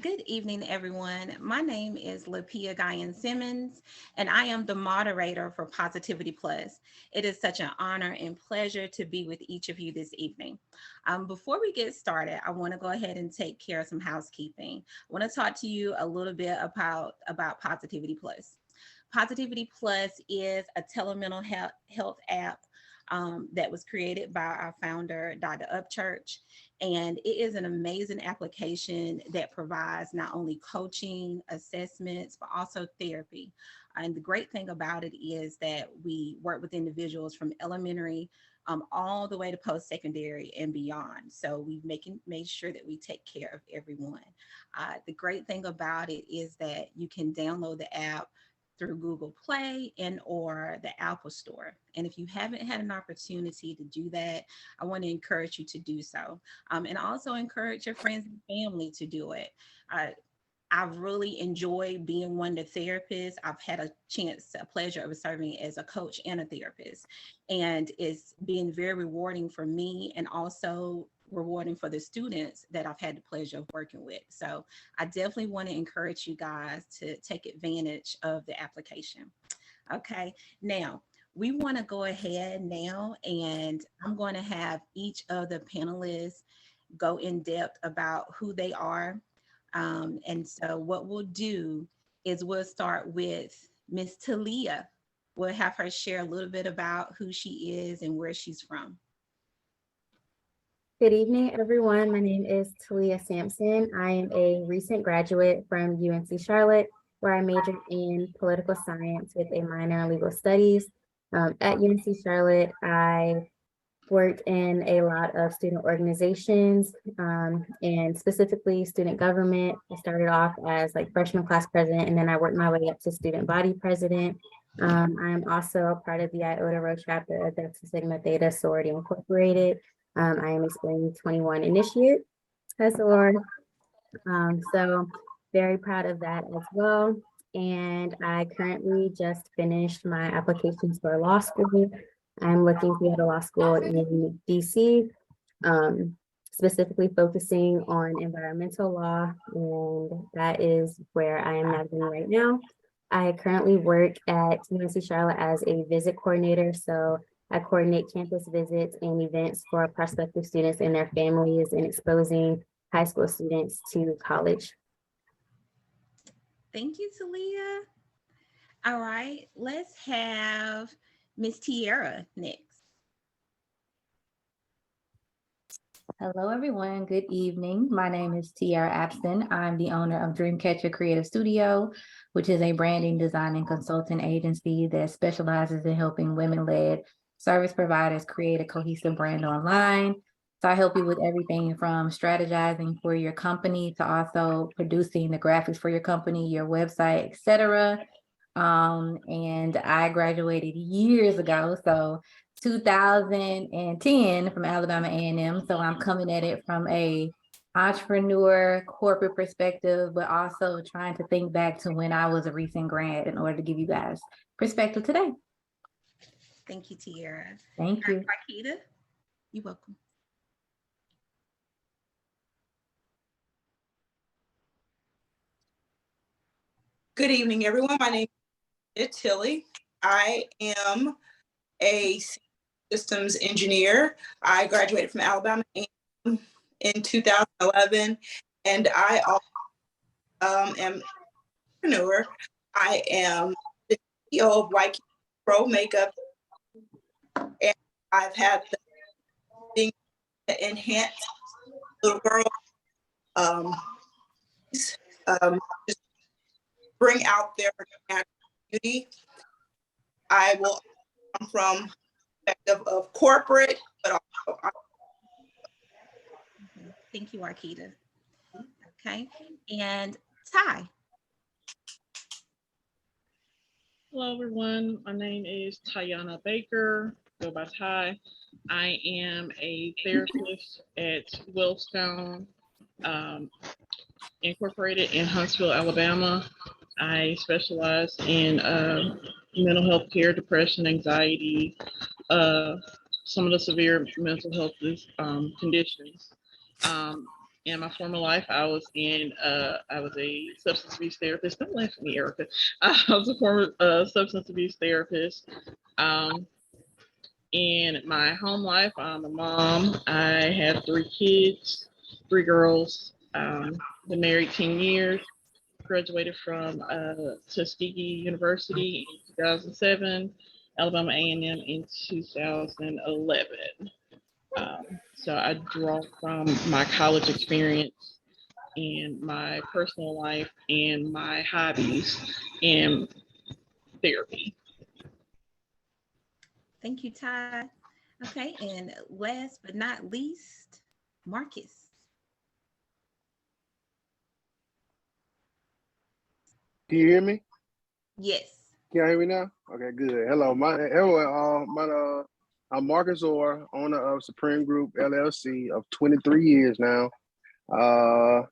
Good evening, everyone. My name is Lapia Guyan Simmons, and I am the moderator for Positivity Plus. It is such an honor and pleasure to be with each of you this evening. Before we get started, I want to go ahead and take care of some housekeeping. I want to talk to you a little bit about Positivity Plus. Positivity Plus is a telemental health app that was created by our founder, Dr. Upchurch. And it is an amazing application that provides not only coaching, assessments, but also therapy. And the great thing about it is that we work with individuals from elementary all the way to post-secondary and beyond. So we've made sure that we take care of everyone. The great thing about it is that you can download the app through Google Play and or the Apple Store. And if you haven't had an opportunity to do that, I want to encourage you to do so. And also encourage your friends and family to do it. Uh, I've really enjoyed being one of the therapists. I've had a pleasure of serving as a coach and a therapist. And it's been very rewarding for me and also rewarding for the students that I've had the pleasure of working with. So I definitely want to encourage you guys to take advantage of the application. Okay, now we want to go ahead now and I'm going to have each of the panelists go in depth about who they are. And so what we'll do is we'll start with Miss Talia. We'll have her share a little bit about who she is and where she's from. Good evening, everyone. My name is Talia Sampson. I am a recent graduate from UNC Charlotte, where I majored in political science with a minor in legal studies. At UNC Charlotte, I worked in a lot of student organizations and specifically student government. I started off as like freshman class president, and then I worked my way up to student body president. I'm also a part of the Iota Rho chapter of Delta Sigma Theta Sorority Incorporated. I am a Spring 21 initiate as well. So very proud of that as well. And I currently just finished my applications for law school. I'm looking to go to law school in DC, specifically focusing on environmental law, and that is where I am navigating right now. I currently work at UNC Charlotte as a visit coordinator, so I coordinate campus visits and events for prospective students and their families and exposing high school students to college. Thank you, Talia. All right, let's have Miss Tiara next. Hello, everyone. Good evening. My name is Tiara Abston. I'm the owner of Dreamcatcher Creative Studio, which is a branding, design, and consulting agency that specializes in helping women-led service providers create a cohesive brand online. So I help you with everything from strategizing for your company to also producing the graphics for your company, your website, etc. And I graduated years ago, so 2010 from Alabama A&M. So I'm coming at it from a entrepreneur corporate perspective, but also trying to think back to when I was a recent grad in order to give you guys perspective today. Thank you, Tiara. Thank you. Marquita, you're welcome. Good evening, everyone. My name is Tilly. I am a systems engineer. I graduated from Alabama in 2011, and I also am an entrepreneur. I am the CEO of White Pro Makeup, and I've had the thing to enhance little girl, just bring out their natural beauty. I will come from the perspective of corporate, but also. Thank you, Arkita. Okay, and Ty. Hello, everyone. My name is Tayana Baker, go by Ty. I am a therapist at Wellstone Incorporated in Huntsville, Alabama. I specialize in mental health care, depression, anxiety, some of the severe mental health conditions. In my former life, I was a substance abuse therapist. Don't laugh at me, Erica. I was a former substance abuse therapist. In my home life, I'm a mom. I have 3 kids, 3 girls. Been married 10 years. Graduated from Tuskegee University in 2007, Alabama A&M in 2011. So I draw from my college experience and my personal life and my hobbies and therapy. Thank you, Ty. Okay, and last but not least, Marcus. Can you hear me? Yes. Can you hear me now? Okay, good. Hello, I'm Marcus Orr, owner of Supreme Group LLC of 23 years now. I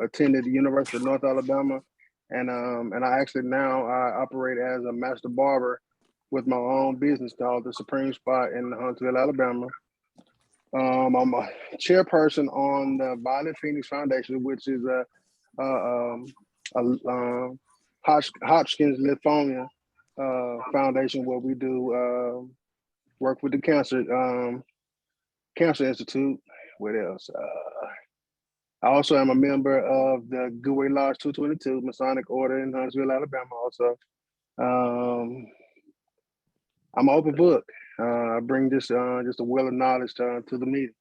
attended the University of North Alabama, and I actually now I operate as a master barber with my own business called the Supreme Spot in Huntsville, Alabama. I'm a chairperson on the Violet Phoenix Foundation, which is a Hodgkin's Lymphoma Foundation, where we do work with the Cancer Institute. What else? I also am a member of the Goodway Lodge 222 Masonic Order in Huntsville, Alabama. Also, I'm an open book. I bring just a well of knowledge to the meeting.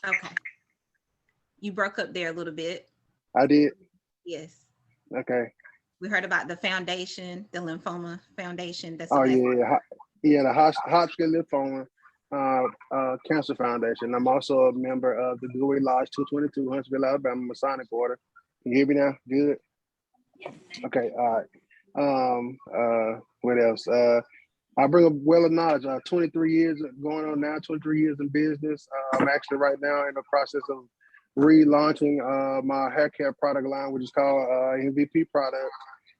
Okay. You broke up there a little bit. I did. Yes. Okay. We heard about the foundation, the Lymphoma Foundation. That's Oh yeah, the Hodgkin Lymphoma Cancer Foundation. I'm also a member of the Goodway Lodge 222 Huntsville, Alabama Masonic Order. Can you hear me now? Good. Okay. All right. What else? I bring a well of knowledge. 23 years going on now. 23 years in business. I'm actually right now in the process of relaunching my hair care product line, which is called MVP product.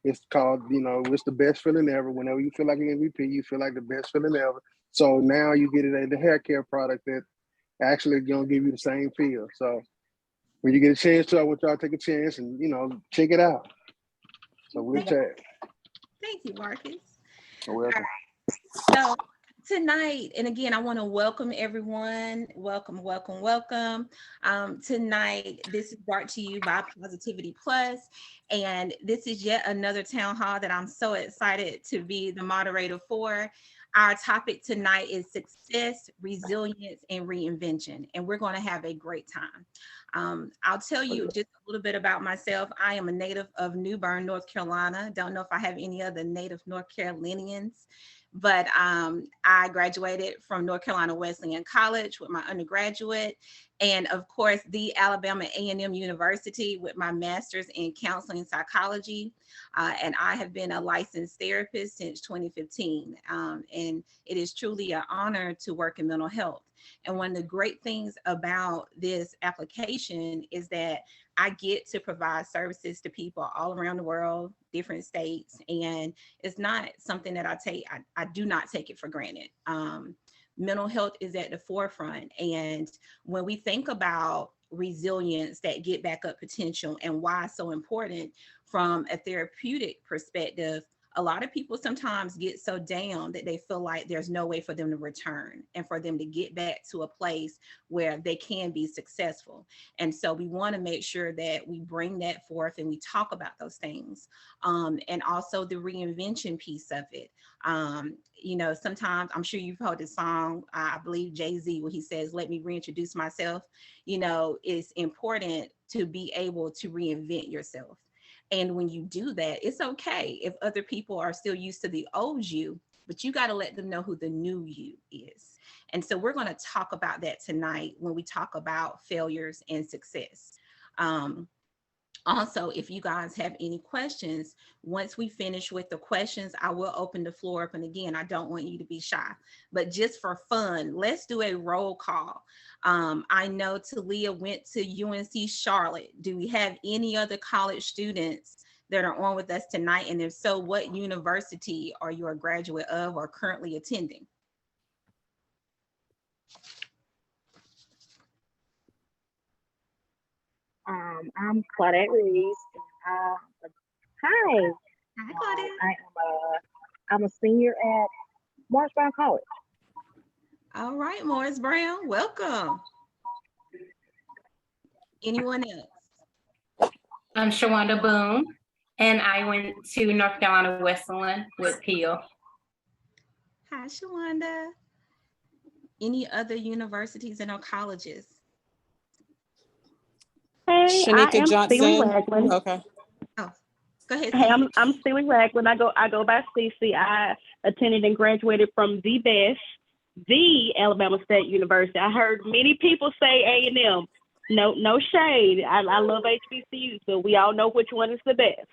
It's called, it's the best feeling ever. Whenever you feel like an MVP, you feel like the best feeling ever. So now you get it at the hair care product that actually gonna give you the same feel. So when you get a chance to, I want y'all to take a chance and check it out. So we'll chat. Thank you, Marcus. You're welcome. So tonight, and again, I want to welcome everyone. Welcome, welcome, welcome. Tonight, this is brought to you by Positivity Plus, and this is yet another town hall that I'm so excited to be the moderator for. Our topic tonight is success, resilience, and reinvention, and we're going to have a great time. I'll tell you just a little bit about myself. I am a native of New Bern, North Carolina. Don't know if I have any other native North Carolinians, but I graduated from North Carolina Wesleyan College with my undergraduate, and of course the Alabama A&M University with my master's in counseling psychology. And I have been a licensed therapist since 2015. And it is truly an honor to work in mental health. And one of the great things about this application is that I get to provide services to people all around the world, different states, and it's not something that I do not take it for granted. Mental health is at the forefront. And when we think about resilience, that get back up potential, and why it's so important from a therapeutic perspective, a lot of people sometimes get so down that they feel like there's no way for them to return and for them to get back to a place where they can be successful. And so we want to make sure that we bring that forth and we talk about those things. And also the reinvention piece of it. Sometimes I'm sure you've heard the song, I believe Jay-Z, where he says, "Let me reintroduce myself." It's important to be able to reinvent yourself. And when you do that, it's okay if other people are still used to the old you, but you got to let them know who the new you is. And so we're going to talk about that tonight when we talk about failures and success. Also, if you guys have any questions, once we finish with the questions, I will open the floor up. And again, I don't want you to be shy, but just for fun, let's do a roll call. I know Talia went to UNC Charlotte. Do we have any other college students that are on with us tonight? And if so, what university are you a graduate of or currently attending? I'm Claudette Reeves. Hi, Hi, Claudia. I'm a senior at Morris Brown College. All right, Morris Brown, welcome. Anyone else? I'm Shawanda Boone, and I went to North Carolina Wesleyan with Peel. Hi, Shawanda. Any other universities and or colleges? Hey, Shanika I am Johnson. Steely Ragland. Okay. Oh, go ahead. Hey, Cece. I'm Steely Ragland. I go by Cece. I attended and graduated from the best, the Alabama State University. I heard many people say A&M. No shade. I love HBCUs, but we all know which one is the best.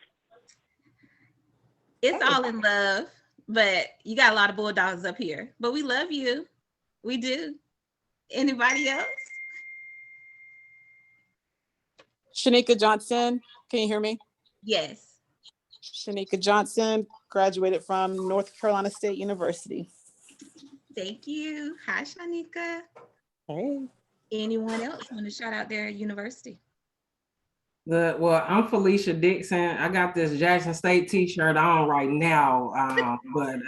It's all in love, but you got a lot of bulldogs up here. But we love you. We do. Anybody else? Shanika Johnson. Can you hear me? Yes. Shanika Johnson, graduated from North Carolina State University. Thank you. Hi, Shanika. Hey. Anyone else want to shout out their university? Well, I'm Felicia Dixon. I got this Jackson State t-shirt on right now, but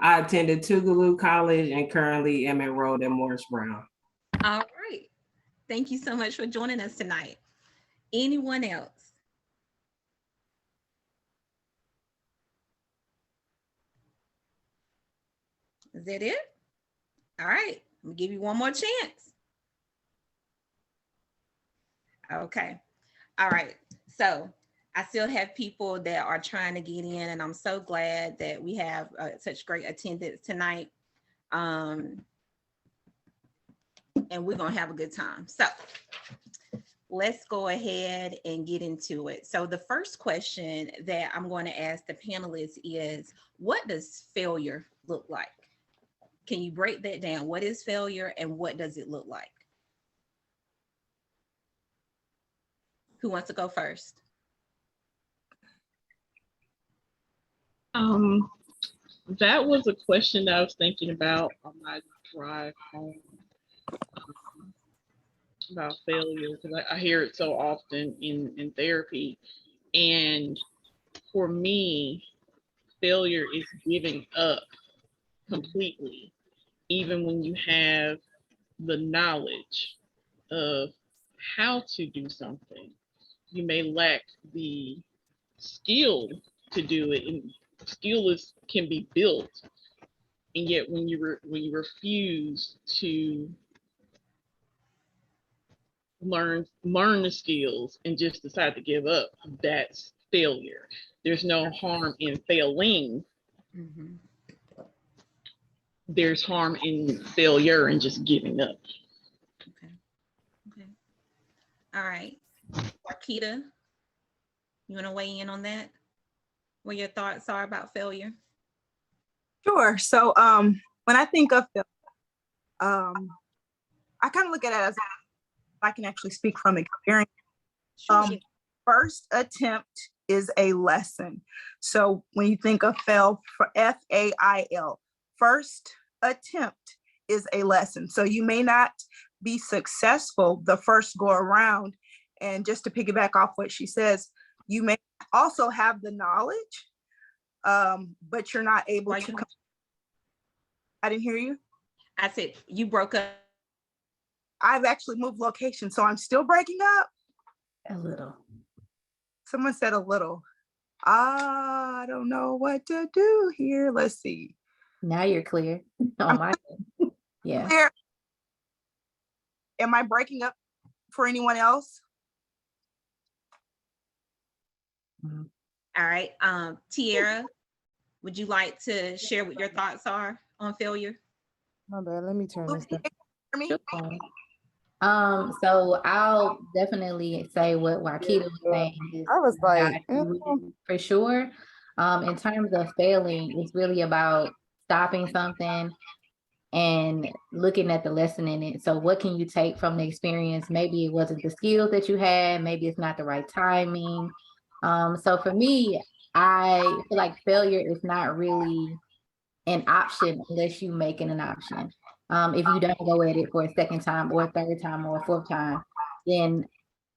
I attended Tougaloo College and currently am enrolled at Morris Brown. All right. Thank you so much for joining us tonight. Anyone else? Is that it? All right. Let me give you one more chance. Okay. All right. So I still have people that are trying to get in, and I'm so glad that we have such great attendance tonight. And we're going to have a good time. So let's go ahead and get into it. So the first question that I'm going to ask the panelists is, what does failure look like? Can you break that down? What is failure and what does it look like? Who wants to go first? That was a question that I was thinking about on my drive home, about failure, because I hear it so often in therapy. And for me, failure is giving up completely, even when you have the knowledge of how to do something. You may lack the skill to do it, and skill can be built. And yet when you refuse to learn the skills and just decide to give up, that's failure. There's no harm in failing. Mm-hmm. There's harm in failure and just giving up. Okay. All right. Marquita, you want to weigh in on that? What your thoughts are about failure? Sure. So when I think of failure, I kind of look at it as I can actually speak from experience. Sure. First attempt is a lesson. So when you think of fail, for FAIL, first attempt is a lesson. So you may not be successful the first go around. And just to piggyback off what she says, you may also have the knowledge, but you're not able to. I didn't hear you. I said you broke up. I've actually moved location, so I'm still breaking up. A little. Someone said a little. I don't know what to do here. Let's see. Now you're clear. Oh my. Yeah. Clear. Am I breaking up for anyone else? All right. Tiara, would you like to share what your thoughts are on failure? My bad. Let me turn this down. So I'll definitely say what Marquita was saying. I was like, For sure. In terms of failing, it's really about stopping something and looking at the lesson in it. So what can you take from the experience? Maybe it wasn't the skills that you had, maybe it's not the right timing. So for me, I feel like failure is not really an option unless you make it an option. If you don't go at it for a second time or a third time or a fourth time, then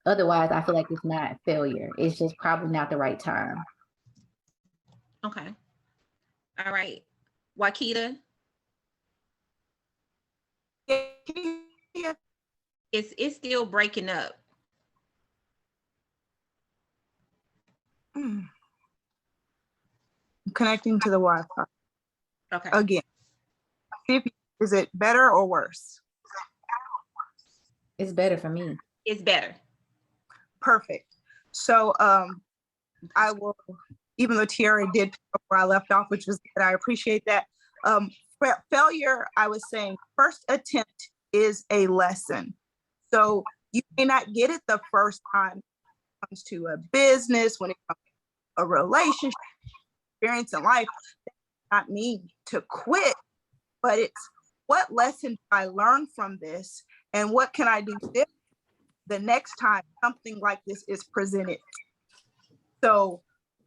Otherwise, I feel like it's not failure. It's just probably not the right time. Okay. All right. Wakita, it's still breaking up. Connecting to the Wi-Fi Okay. again. Is it better or worse? It's better for me. It's better. Perfect. So I will, even though Tiara did pick up where I left off, which was good, I appreciate that. Failure, I was saying, first attempt is a lesson. So you may not get it the first time when it comes to a business, when it comes to a relationship, experience in life. That does not mean to quit, but it's what lesson did I learn from this, and what can I do different the next time something like this is presented. So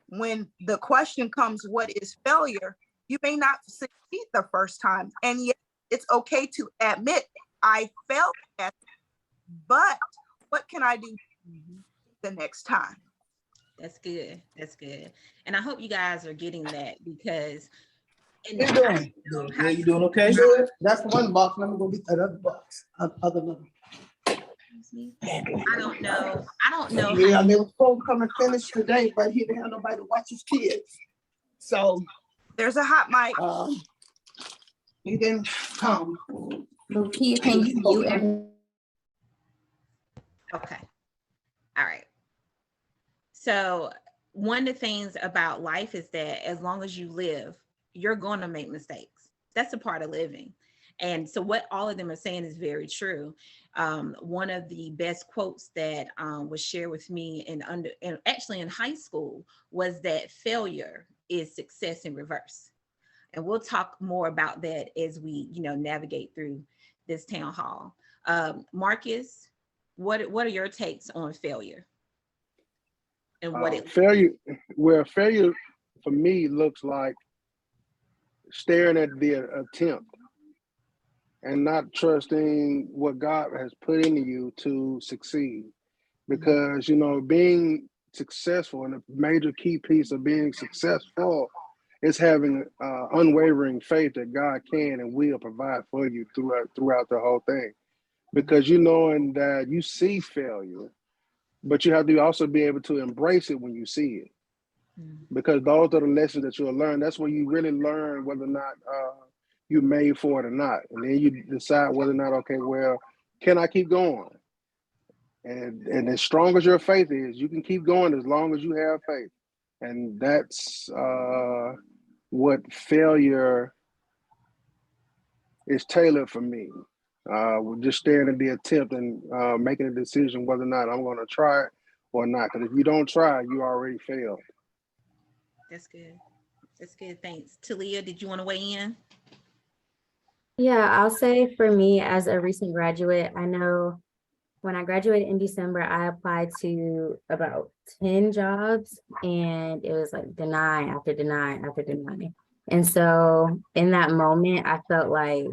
when the question comes, what is failure? You may not succeed the first time, and yet it's okay to admit I failed at it, but what can I do the next time? That's good. That's good. And I hope you guys are getting that, because How you doing? Yeah, you doing okay? Good. That's one box. Let me go get that other box. Other one. I don't know. I don't know. Yeah, they were supposed to come and finish today, but he didn't have nobody to watch his kids. So there's a hot mic. He didn't come. Lucia, can you mute everyone? Okay. All right. So one of the things about life is that as long as you live, you're going to make mistakes. That's a part of living. And so what all of them are saying is very true. One of the best quotes that was shared with me actually in high school was that failure is success in reverse. And we'll talk more about that as we, navigate through this town hall. Marcus, what are your takes on failure? And what failure for me looks like staring at the attempt and not trusting what God has put into you to succeed. Because, being successful, and a major key piece of being successful is having unwavering faith that God can and will provide for you throughout the whole thing. Because knowing that you see failure, but you have to also be able to embrace it when you see it. Because those are the lessons that you'll learn. That's when you really learn whether or not you're made for it or not. And then you decide whether or not, okay, well, can I keep going? And as strong as your faith is, you can keep going as long as you have faith. And that's what failure is tailored for me. Just staring at the attempt and making a decision whether or not I'm going to try it or not. Because if you don't try, you already failed. That's good. That's good. Thanks. Talia, did you want to weigh in? Yeah, I'll say for me as a recent graduate, I know when I graduated in December, I applied to about 10 jobs, and it was like deny after deny after deny. And so in that moment, I felt like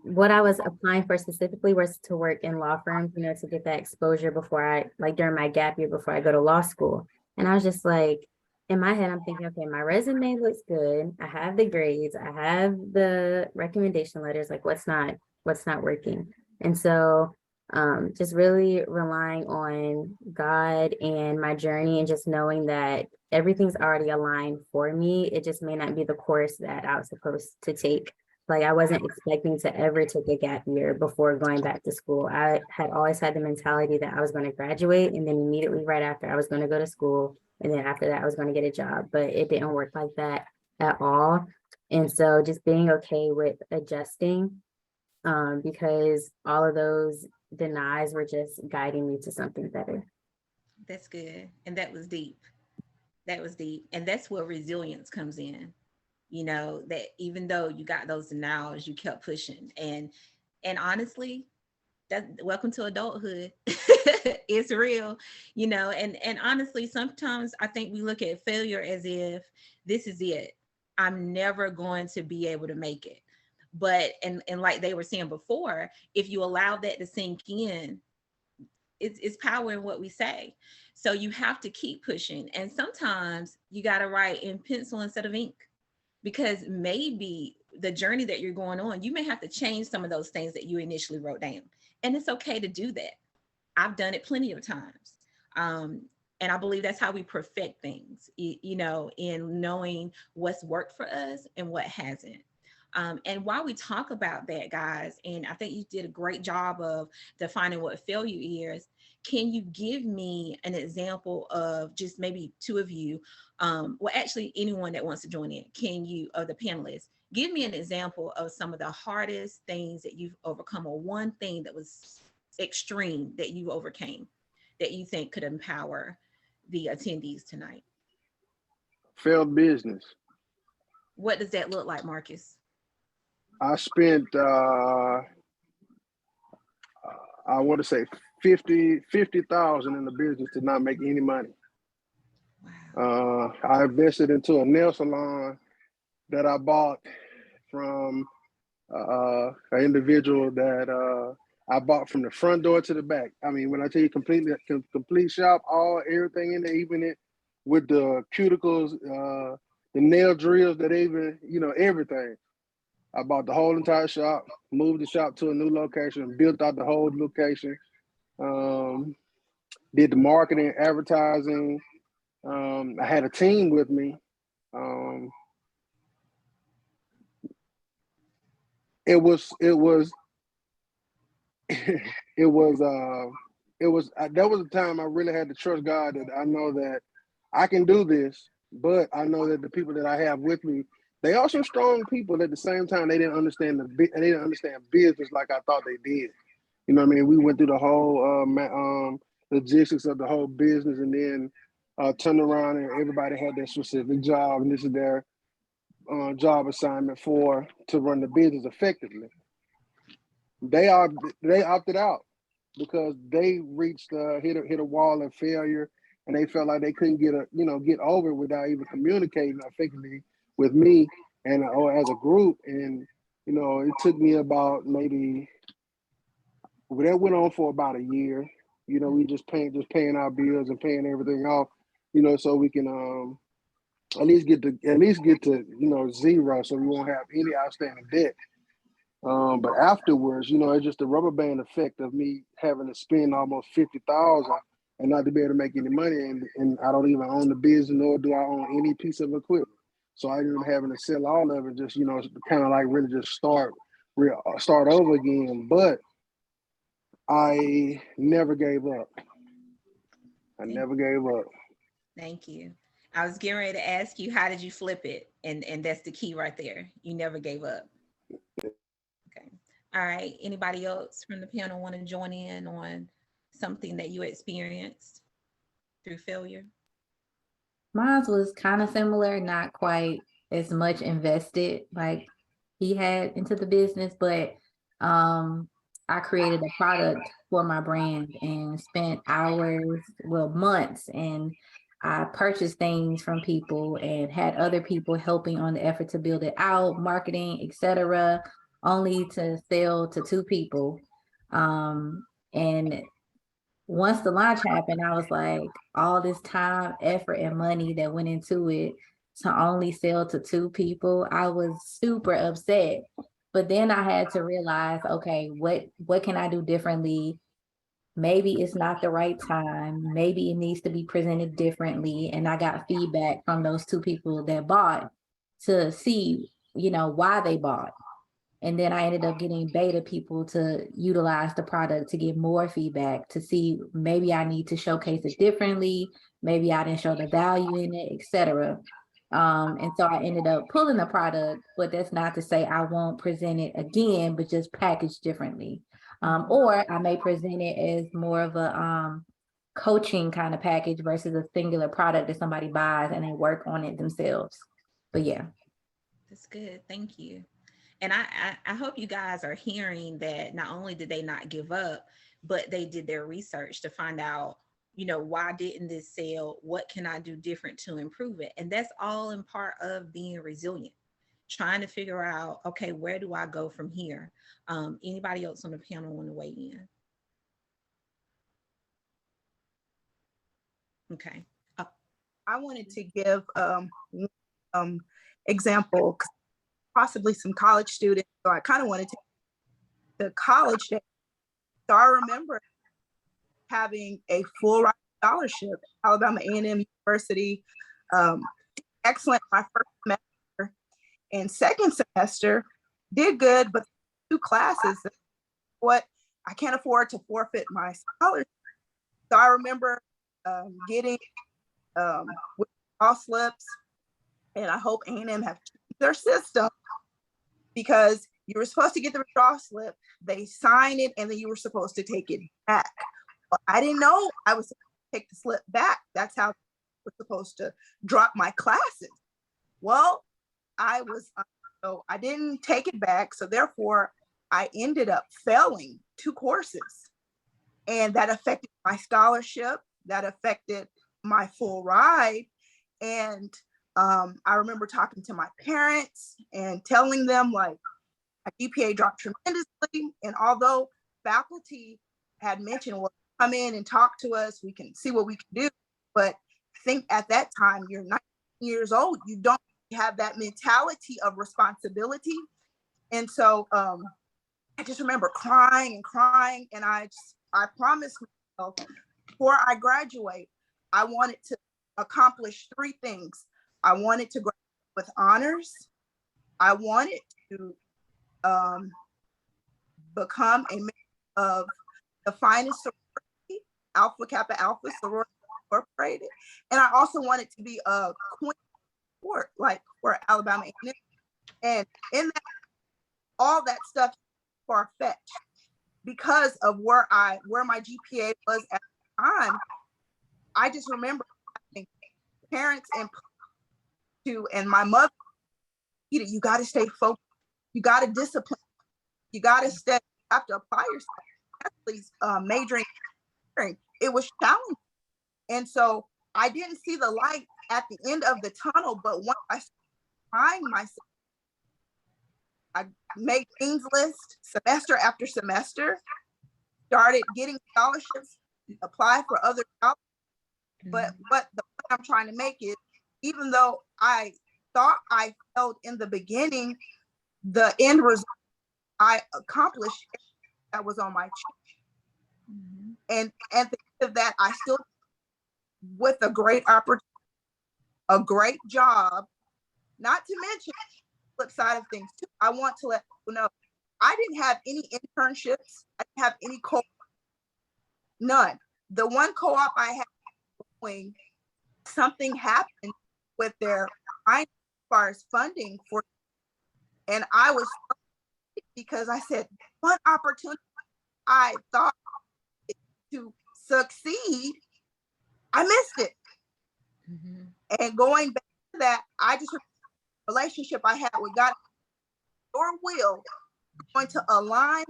what I was applying for specifically was to work in law firms, to get that exposure before during my gap year before I go to law school. And I was just like, in my head, I'm thinking, okay, my resume looks good. I have the grades. I have the recommendation letters. Like, what's not working? And so just really relying on God and my journey, and just knowing that everything's already aligned for me. It just may not be the course that I was supposed to take. Like, I wasn't expecting to ever take a gap year before going back to school. I had always had the mentality that I was going to graduate, and then immediately right after I was going to go to school. And then after that, I was going to get a job, but it didn't work like that at all. And so just being okay with adjusting, because all of those denies were just guiding me to something better. That's good. And that was deep. That was deep. And that's where resilience comes in. That even though you got those denials, you kept pushing. And honestly, welcome to adulthood. It's real, and honestly, sometimes I think we look at failure as if this is it. I'm never going to be able to make it. But, and like they were saying before, if you allow that to sink in, it's power in what we say. So you have to keep pushing. And sometimes you got to write in pencil instead of ink, because maybe the journey that you're going on, you may have to change some of those things that you initially wrote down. And it's okay to do that. I've done it plenty of times. And I believe that's how we perfect things, you know, in knowing what's worked for us and what hasn't. And while we talk about that, guys, and I think you did a great job of defining what failure is, can you give me an example of just maybe two of you, well, actually anyone that wants to join in, can you, or the panelists, give me an example of some of the hardest things that you've overcome, or one thing that was extreme that you overcame that you think could empower the attendees tonight? Failed business. What does that look like, Marcus? I spent, I want to say 50,000 in the business to not make any money. Wow. I invested into a nail salon that I bought from an individual that I bought from the front door to the back. I mean, when I tell you complete shop, everything in there, even it with the cuticles, the nail drills that even, you know, everything. I bought the whole entire shop, moved the shop to a new location, built out the whole location, did the marketing, advertising. I had a team with me. That was the time I really had to trust God, that I know that I can do this, but I know that the people that I have with me, they are some strong people. At the same time, they didn't understand business like I thought they did. You know what I mean? We went through the whole logistics of the whole business, and then turned around and everybody had their specific job, and this is their job assignment to run the business effectively. They opted out because they reached hit a wall of failure, and they felt like they couldn't get over it without even communicating effectively with me and or as a group. And you know, it took me about maybe, well, that went on for about a year. You know, we just paying our bills and paying everything off, you know, so we can at least get to you know, zero, so we won't have any outstanding debt. But afterwards, you know, it's just a rubber band effect of me having to spend almost 50,000 and not to be able to make any money, and I don't even own the business, nor do I own any piece of equipment. So I ended up having to sell all of it, just, you know, kind of like really just start over again. But I never gave up. Never gave up. Thank you. I was getting ready to ask you, how did you flip it? And that's the key right there. You never gave up. Okay. All right. Anybody else from the panel want to join in on something that you experienced through failure? Mine was kind of similar, not quite as much invested like he had into the business, but I created a product for my brand and spent hours, well, months, and I purchased things from people and had other people helping on the effort to build it out, marketing, etc., only to sell to 2 people. And once the launch happened, I was like, all this time, effort, and money that went into it to only sell to 2 people, I was super upset. But then I had to realize, okay, what can I do differently? Maybe it's not the right time. Maybe it needs to be presented differently. And I got feedback from those 2 people that bought to see, you know, why they bought. And then I ended up getting beta people to utilize the product to get more feedback, to see maybe I need to showcase it differently. Maybe I didn't show the value in it, etc. And so I ended up pulling the product, but that's not to say I won't present it again, but just packaged differently. Or I may present it as more of a coaching kind of package versus a singular product that somebody buys and they work on it themselves. But yeah. That's good. Thank you. And I hope you guys are hearing that not only did they not give up, but they did their research to find out, you know, why didn't this sell? What can I do different to improve it? And that's all in part of being resilient, trying to figure out, okay, where do I go from here? Anybody else on the panel want to weigh in? Okay. I wanted to give example, possibly some college students. So I kind of wanted to the college day. So I remember having a full ride scholarship at Alabama A&M University. Excellent my first semester, and second semester did good, but 2 classes, what I can't afford to forfeit my scholarship. So I remember getting withdrawal slips, and I hope A&M have changed their system, because you were supposed to get the withdrawal slip, they sign it, and then you were supposed to take it back. But I didn't know I was supposed to take the slip back. That's how I was supposed to drop my classes. Well, so I didn't take it back. So therefore, I ended up failing 2 courses. And that affected my scholarship, that affected my full ride. And I remember talking to my parents and telling them, like, my GPA dropped tremendously. And although faculty had mentioned, well, come in and talk to us, we can see what we can do. But I think at that time, you're 19 years old, you don't have that mentality of responsibility. And so I just remember crying and crying. And I promised myself, before I graduate, I wanted to accomplish 3 things. I wanted to graduate with honors. I wanted to become a member of the finest sorority, Alpha Kappa Alpha Sorority Incorporated. And I also wanted to be a queen sport, like for Alabama A&M. And in that, all that stuff far-fetched because of where my GPA was at the time. I just remember having parents and my mother, you got to stay focused, you got to discipline, you got to stay, you have to apply yourself, especially majoring. It was challenging. And so I didn't see the light at the end of the tunnel, but once I find myself, I made Dean's List semester after semester, started getting scholarships, apply for other jobs. But what the point I'm trying to make is, even though I thought I failed in the beginning, the end result, I accomplished that was on my check. And at the end of that, I still, with a great opportunity, a great job, not to mention the flip side of things too. I want to let people know, I didn't have any internships. I didn't have any co-op, none. The one co-op I had going, something happened with their as far as funding for, and I was, because I said, one opportunity I thought to succeed, I missed it. And going back to that, I just, relationship I had with God, your will going to align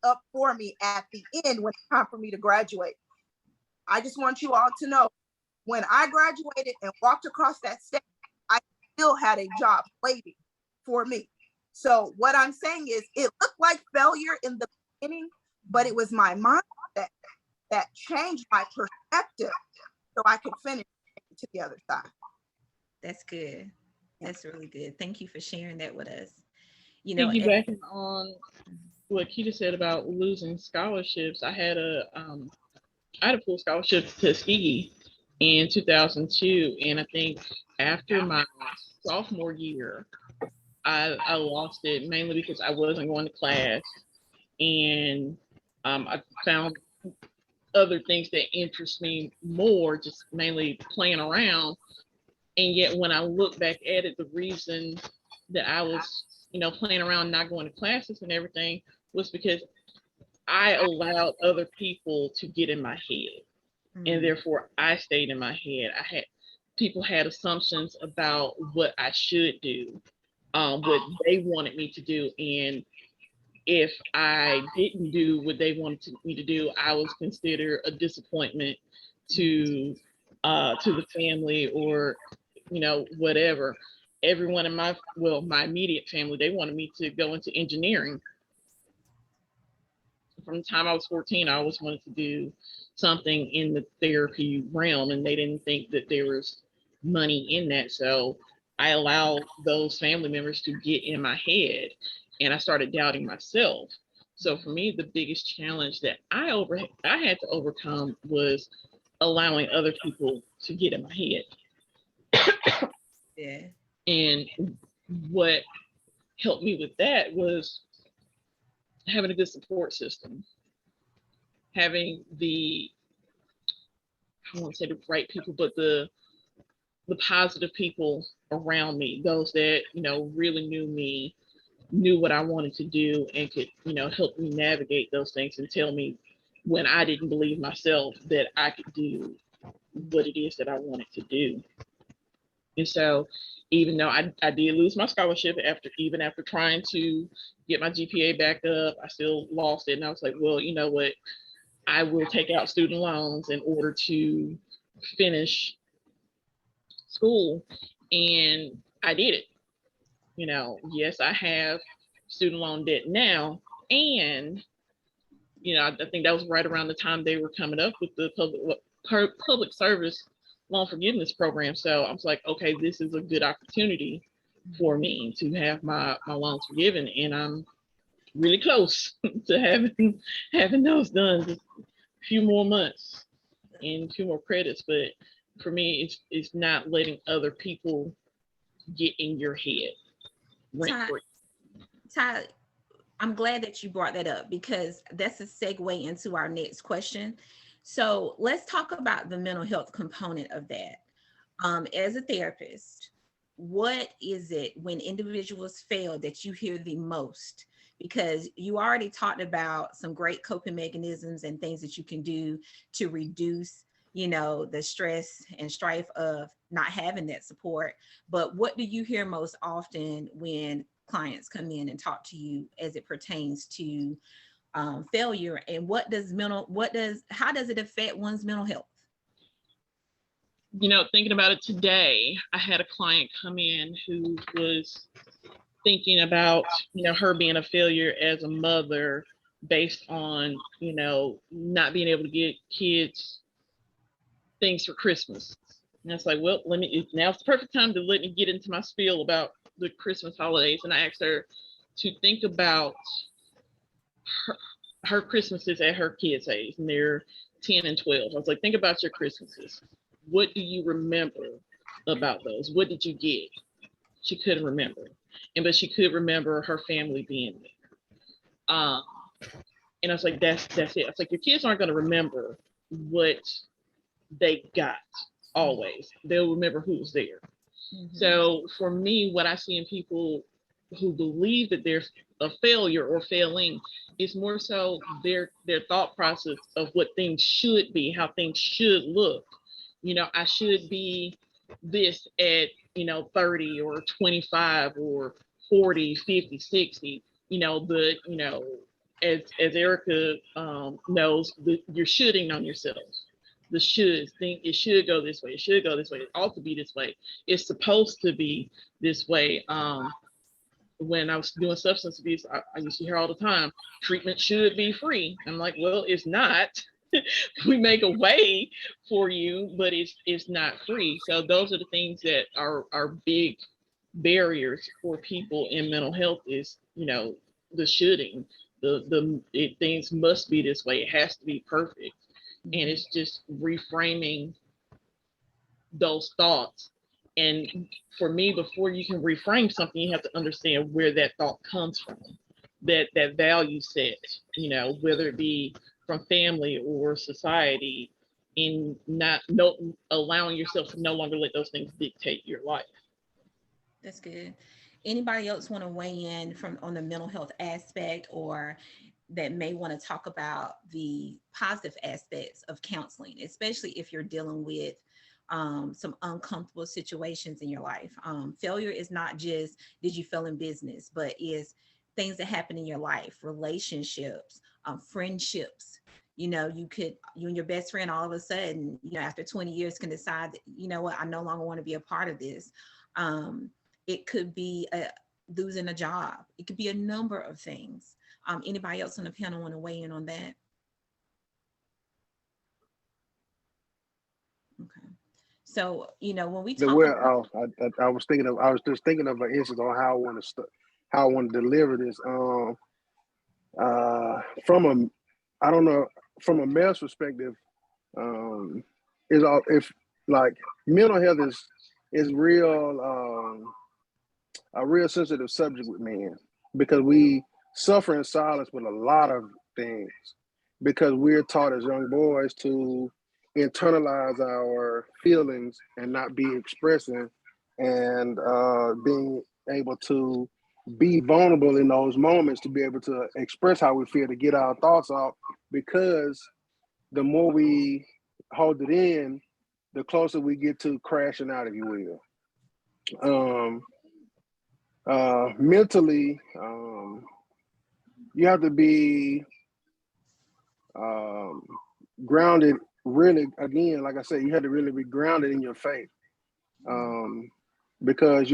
up for me at the end when it's time for me to graduate. I just want you all to know, when I graduated and walked across that stage, I still had a job waiting for me. So what I'm saying is, it looked like failure in the beginning, but it was my mindset that changed my perspective so I could finish to the other side. That's good. That's really good. Thank you for sharing that with us. You know, piggybacking on what Keita said about losing scholarships, I had a full scholarship to Tuskegee in 2002, and I think after my sophomore year, I lost it, mainly because I wasn't going to class, and I found other things that interest me more, just mainly playing around. And yet when I look back at it, the reason that I was, playing around, not going to classes and everything, was because I allowed other people to get in my head. And therefore I stayed in my head. People had assumptions about what I should do, what they wanted me to do. And if I didn't do what they wanted me to do, I was considered a disappointment to the family, or whatever. Everyone in my immediate family, they wanted me to go into engineering. from the time I was 14, I always wanted to do something in the therapy realm, and they didn't think that there was money in that. So I allowed those family members to get in my head, and I started doubting myself. So for me, the biggest challenge that I had to overcome was allowing other people to get in my head. Yeah. And what helped me with that was having a good support system, having I won't say the right people, but the positive people around me, those that, really knew me, knew what I wanted to do, and could, help me navigate those things and tell me when I didn't believe myself that I could do what it is that I wanted to do. And so even though I did lose my scholarship after trying to get my GPA back up, I still lost it. And I was like, well, you know what? I will take out student loans in order to finish school. And I did it. Yes, I have student loan debt now. And, I think that was right around the time they were coming up with the public service loan forgiveness program. So I was like, okay, this is a good opportunity for me to have my loans forgiven. And I'm really close to having those done. Just a few more months and a few more credits. But for me, it's not letting other people get in your head. Ty, I'm glad that you brought that up, because that's a segue into our next question. So let's talk about the mental health component of that. As a therapist, what is it when individuals fail that you hear the most? Because you already talked about some great coping mechanisms and things that you can do to reduce, the stress and strife of not having that support. But what do you hear most often when clients come in and talk to you as it pertains to failure, and how does it affect one's mental health? Thinking about it today, I had a client come in who was thinking about, her being a failure as a mother based on, not being able to get kids things for Christmas. And it's like, well, now's the perfect time to let me get into my spiel about the Christmas holidays. And I asked her to think about her Christmases at her kids' age, and they're 10 and 12. I was like, think about your Christmases. What do you remember about those? What did you get? She couldn't remember. But she could remember her family being there. And I was like, that's it. I was like, your kids aren't going to remember what they got always. They'll remember who was there. Mm-hmm. So for me, what I see in people who believe that they're a failure or failing is more so their thought process of what things should be, how things should look. I should be this at 30 or 25 or 40, 50, 60, but as Erica knows, you're shoulding on yourself. The shoulds, think it should go this way, it should go this way, it ought to be this way, it's supposed to be this way. When I was doing substance abuse, I used to hear all the time, treatment should be free. I'm like, well, it's not. We make a way for you, but it's not free. So those are the things that are big barriers for people in mental health is, the shoulding, things must be this way, it has to be perfect. And it's just reframing those thoughts. And for me, before you can reframe something, you have to understand where that thought comes from, that value set, whether it be from family or society, in allowing yourself to no longer let those things dictate your life. That's good. Anybody else want to weigh in on the mental health aspect, or that may want to talk about the positive aspects of counseling, especially if you're dealing with some uncomfortable situations in your life? Failure is not just did you fail in business, but is things that happen in your life, relationships, friendships. You and your best friend all of a sudden, after 20 years can decide that, you know what, I no longer want to be a part of this. It could be losing a job. It could be a number of things. Anybody else on the panel want to weigh in on that? Okay. So, when we talk about, I was just thinking of an instance on how I want to deliver this. From a male's perspective, if like mental health is a real sensitive subject with men, because we suffer in silence with a lot of things, because we're taught as young boys to internalize our feelings and not be expressing, and being able to be vulnerable in those moments, to be able to express how we feel, to get our thoughts out, because the more we hold it in, the closer we get to crashing out, if you will. Mentally, you have to be grounded. Really, again, like I said, you have to really be grounded in your faith, because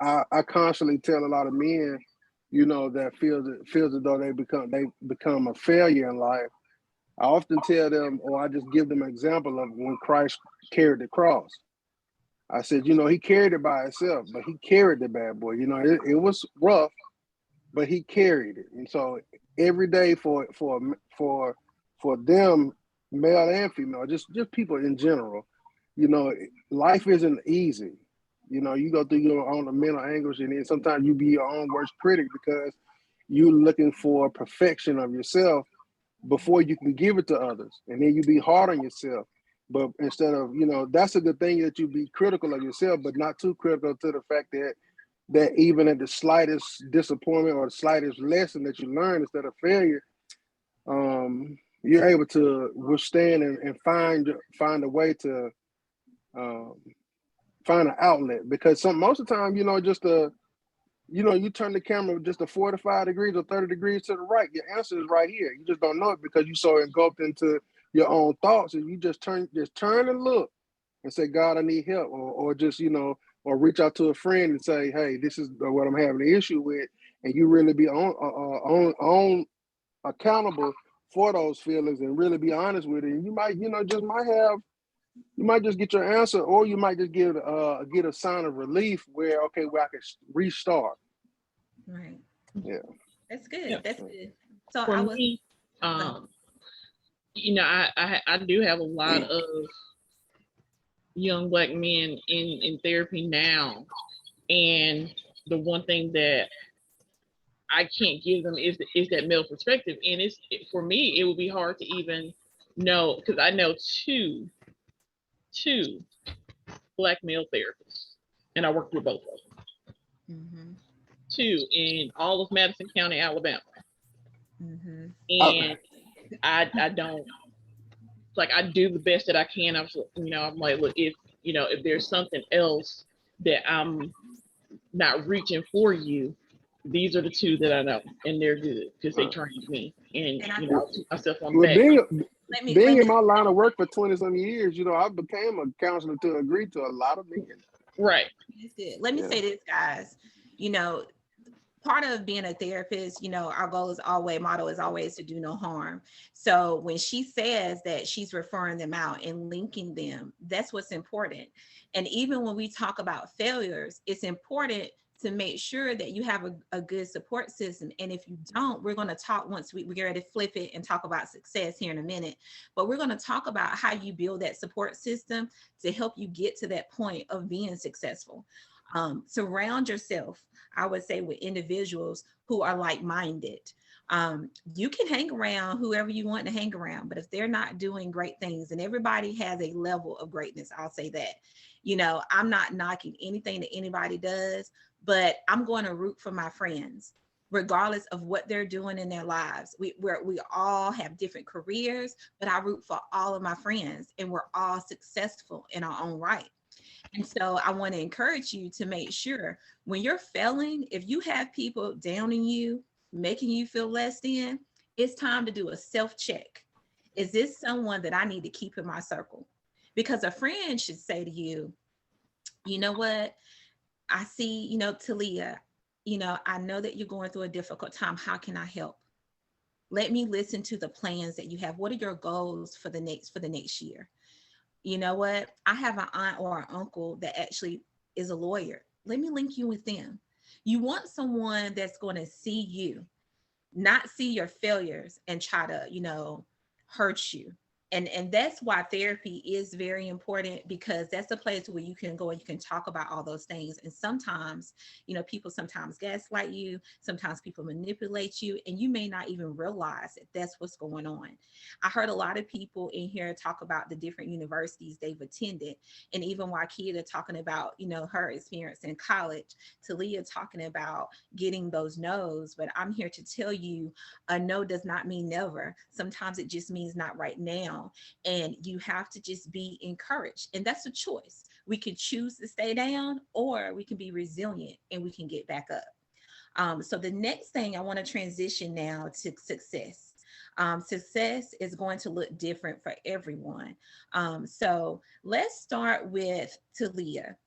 I constantly tell a lot of men, that feels as though they become a failure in life. I often tell them, or I just give them an example of when Christ carried the cross. I said, he carried it by himself, but he carried the bad boy. It was rough, but he carried it. And so every day for them, male and female, just people in general, life isn't easy. You go through your own mental anguish, and then sometimes you be your own worst critic, because you're looking for perfection of yourself before you can give it to others. And then you be hard on yourself. But instead of, that's a good thing that you be critical of yourself, but not too critical to the fact that even at the slightest disappointment or the slightest lesson that you learn instead of failure, you're able to withstand and find a way to find an outlet. Because most of the time, you turn the camera just a 45 degrees or 30 degrees to the right, your answer is right here. You just don't know it because you're so engulfed into your own thoughts, and you just turn and look and say, God, I need help, or just, or reach out to a friend and say, hey, this is what I'm having an issue with. And you really be on accountable for those feelings and really be honest with it. And you might, you might just get your answer, or you might just get a sign of relief where I can restart. Right. Yeah. That's good. Yeah. That's good. So For me, I do have a lot of young Black men in therapy now, and the one thing that I can't give them is that male perspective, and for me, it would be hard to even know, because I know two Black male therapists, and I work with both of them. Mm-hmm. Two in all of Madison County, Alabama. Mm-hmm. And I don't, like, I do the best that I can. I'm like, look, if there's something else that I'm not reaching for you, these are the two that I know, and they're good because they trained me, and I put myself on back. Being in my line of work for 20-some years, I became a counselor to agree to a lot of men. Right. That's good. Let me say this, guys. Part of being a therapist, our motto is always to do no harm. So when she says that she's referring them out and linking them, that's what's important. And even when we talk about failures, it's important to make sure that you have a good support system. And if you don't, we're going to talk once we get ready to flip it and talk about success here in a minute. But we're going to talk about how you build that support system to help you get to that point of being successful. Surround yourself, I would say, with individuals who are like-minded. You can hang around whoever you want to hang around, but if they're not doing great things, and everybody has a level of greatness, I'll say that. I'm not knocking anything that anybody does, but I'm going to root for my friends, regardless of what they're doing in their lives. We all have different careers, but I root for all of my friends, and we're all successful in our own right. And so I want to encourage you to make sure when you're failing, if you have people downing you, making you feel less than, it's time to do a self-check. Is this someone that I need to keep in my circle? Because a friend should say to you, you know what? I see, Talia, I know that you're going through a difficult time. How can I help? Let me listen to the plans that you have. What are your goals for the next year? You know what? I have an aunt or an uncle that actually is a lawyer. Let me link you with them. You want someone that's going to see you, not see your failures and try to, hurt you. And that's why therapy is very important, because that's a place where you can go and you can talk about all those things. And sometimes, people sometimes gaslight you, sometimes people manipulate you, and you may not even realize that that's what's going on. I heard a lot of people in here talk about the different universities they've attended. And even while Kia talking about, her experience in college, Talia talking about getting those no's. But I'm here to tell you, a no does not mean never. Sometimes it just means not right now. And you have to just be encouraged. And that's a choice. We can choose to stay down, or we can be resilient and we can get back up. So the next thing I want to transition now to success. Success is going to look different for everyone. So let's start with Talia.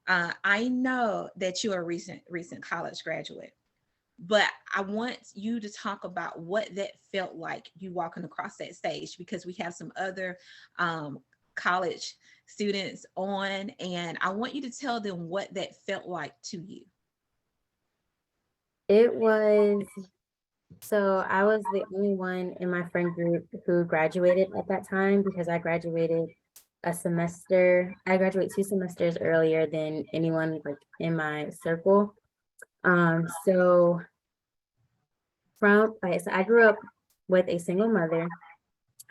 I know that you're a recent college graduate, but I want you to talk about what that felt like, you walking across that stage, because we have some other college students on, and I want you to tell them what that felt like to you. I was the only one in my friend group who graduated at that time, because I graduated 2 semesters earlier than anyone like in my circle. So I grew up with a single mother,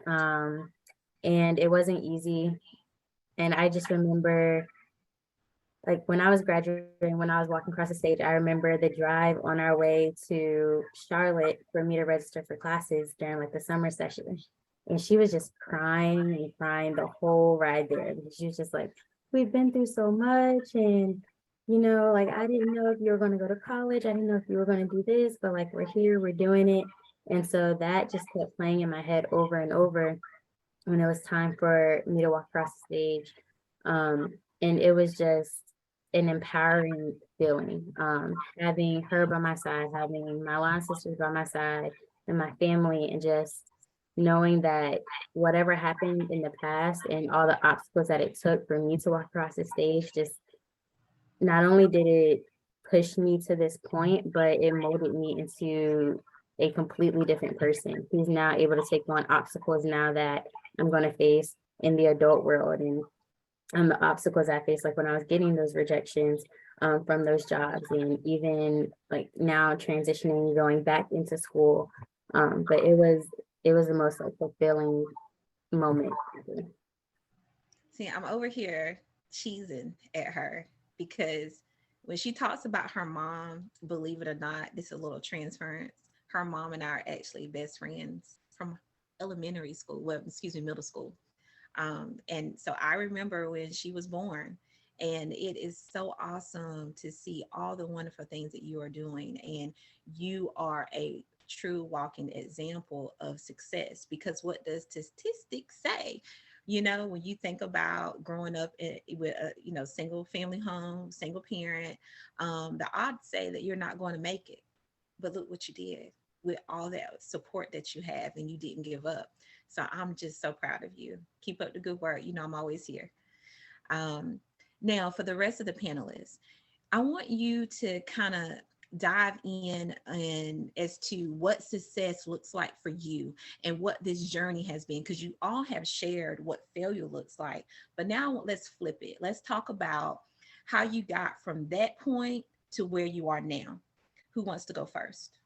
and it wasn't easy. And I just remember, like, when I was graduating, when I was walking across the stage, I remember the drive on our way to Charlotte for me to register for classes during like the summer session. And she was just crying and crying the whole ride there. She was just like, we've been through so much, and like, I didn't know if you were going to go to college. I didn't know if you were going to do this, but like, we're here, we're doing it. And so that just kept playing in my head over and over when it was time for me to walk across the stage. And it was just an empowering feeling, having her by my side, having my line sisters by my side and my family, and just knowing that whatever happened in the past and all the obstacles that it took for me to walk across the stage, just not only did it push me to this point, but it molded me into a completely different person who's now able to take on obstacles now that I'm going to face in the adult world. And the obstacles I faced, like when I was getting those rejections from those jobs, and even like now transitioning, going back into school. But it was the most like fulfilling moment. See, I'm over here cheesing at her, because when she talks about her mom, believe it or not, this is a little transference. Her mom and I are actually best friends from elementary school, middle school. And so I remember when she was born, and it is so awesome to see all the wonderful things that you are doing. And you are a true walking example of success, because what does statistics say? When you think about growing up with a single family home, single parent, the odds say that you're not going to make it. But look what you did with all that support that you have, and you didn't give up. So I'm just so proud of you. Keep up the good work. I'm always here. Now, for the rest of the panelists, I want you to kind of dive in and as to what success looks like for you and what this journey has been, because you all have shared what failure looks like. But now let's flip it. Let's talk about how you got from that point to where you are now. Who wants to go first?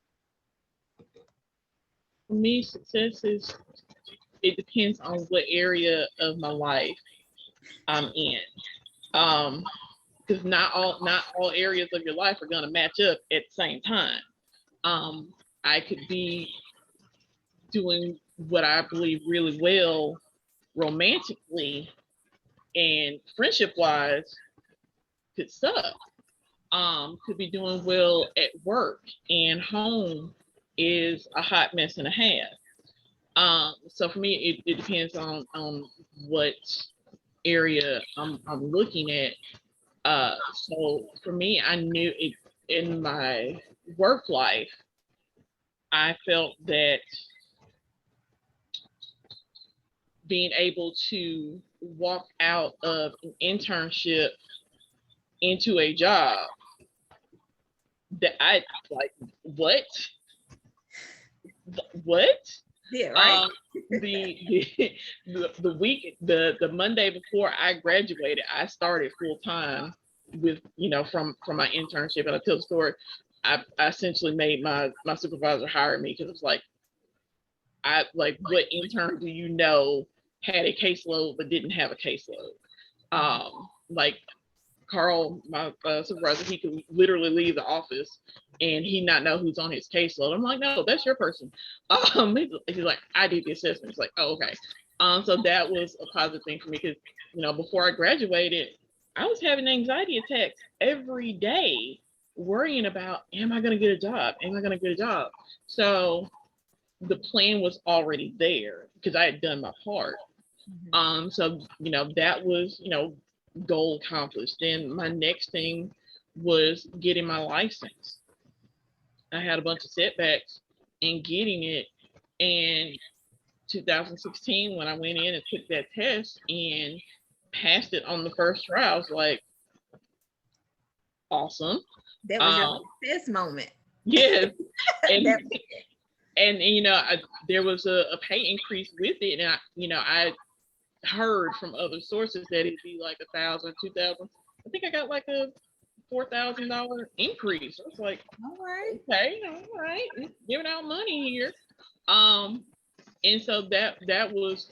For me, success it depends on what area of my life I'm in. Because not all areas of your life are going to match up at the same time. I could be doing what I believe really well romantically, and friendship wise could suck. Could be doing well at work, and home is a hot mess and a half. So for me, it depends on what area I'm looking at. So for me, I knew in my work life, I felt that being able to walk out of an internship into a job that I like, what? Yeah, right. The Monday before I graduated, I started full time with, from my internship. And I tell the story, I essentially made my supervisor hire me because it was like, what intern do you know had a caseload but didn't have a caseload? Like Carl, my supervisor, he could literally leave the office and he not know who's on his caseload. I'm like, no, that's your person. He's like, I did the assessment. It's like, oh, okay. So that was a positive thing for me because, before I graduated, I was having anxiety attacks every day, worrying about, am I going to get a job? Am I going to get a job? So the plan was already there because I had done my part. So, that was, goal accomplished. Then my next thing was getting my license. I had a bunch of setbacks in getting it. And 2016, when I went in and took that test and passed it on the first try, I was like, awesome. That was your success moment. Yes. And there was a pay increase with it. And I heard from other sources that it'd be like $1,000, $2,000. I think I got like a $4,000 increase. I was like, all right, giving out money here. And so that was,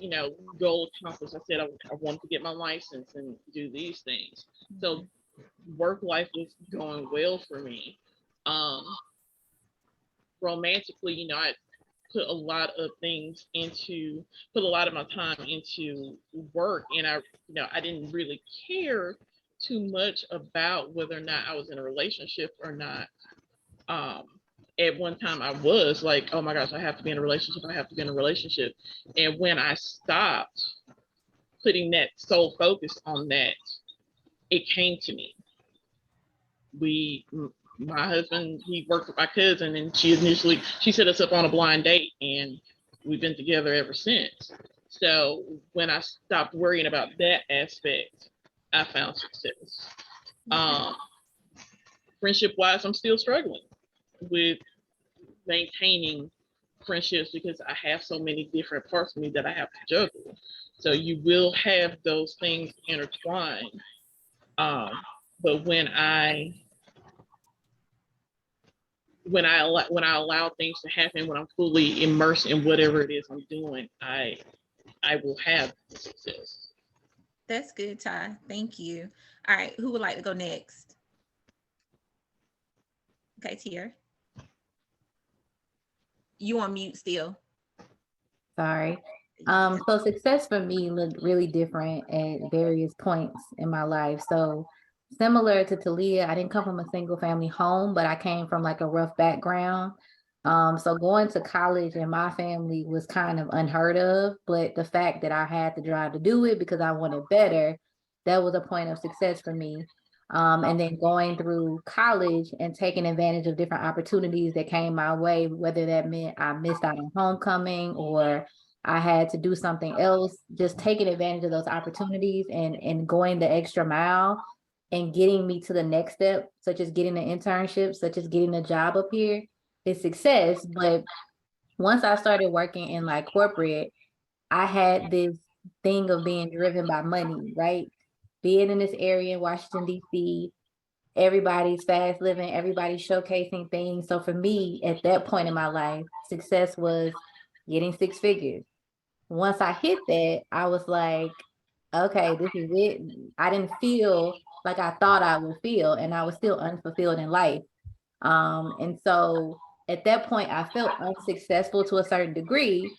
goal accomplished. I said I wanted to get my license and do these things. So work life was going well for me. Romantically, I put a lot of my time into work, and I didn't really care too much about whether or not I was in a relationship or not. At one time I was like, oh my gosh, I have to be in a relationship. And when I stopped putting that sole focus on that, it came to me. My husband, he worked with my cousin, and she set us up on a blind date, and we've been together ever since. So when I stopped worrying about that aspect, I found success. Friendship wise, I'm still struggling with maintaining friendships because I have so many different parts of me that I have to juggle. So you will have those things intertwined. But when I allow things to happen, when I'm fully immersed in whatever it is I'm doing, I will have success. That's good, Ty. Thank you. All right, who would like to go next? Okay, Tier. You on mute still. Sorry. So success for me looked really different at various points in my life. So similar to Talia, I didn't come from a single family home, but I came from like a rough background. So going to college in my family was kind of unheard of, but the fact that I had the drive to do it because I wanted better, that was a point of success for me. And then going through college and taking advantage of different opportunities that came my way, whether that meant I missed out on homecoming or I had to do something else, just taking advantage of those opportunities and going the extra mile and getting me to the next step, such as getting an internship, such as getting a job up here, is success. But once I started working in like corporate, I had this thing of being driven by money, right? Being in this area in Washington, D.C., everybody's fast living, everybody's showcasing things. So for me, at that point in my life, success was getting 6 figures. Once I hit that, I was like, okay, this is it. I didn't feel like I thought I would feel, and I was still unfulfilled in life. And so at that point, I felt unsuccessful to a certain degree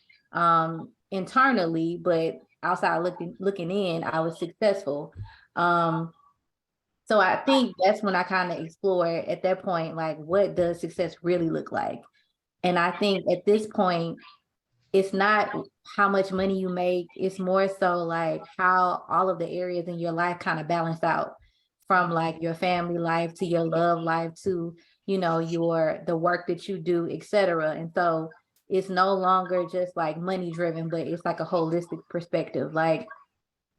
internally, but outside looking in, I was successful. So I think that's when I kind of explored at that point, like, what does success really look like? And I think at this point, it's not how much money you make, it's more so like how all of the areas in your life kind of balance out. from like your family life to your love life to, you know, the work that you do, etc. And so it's no longer just like money driven, but it's like a holistic perspective. Like,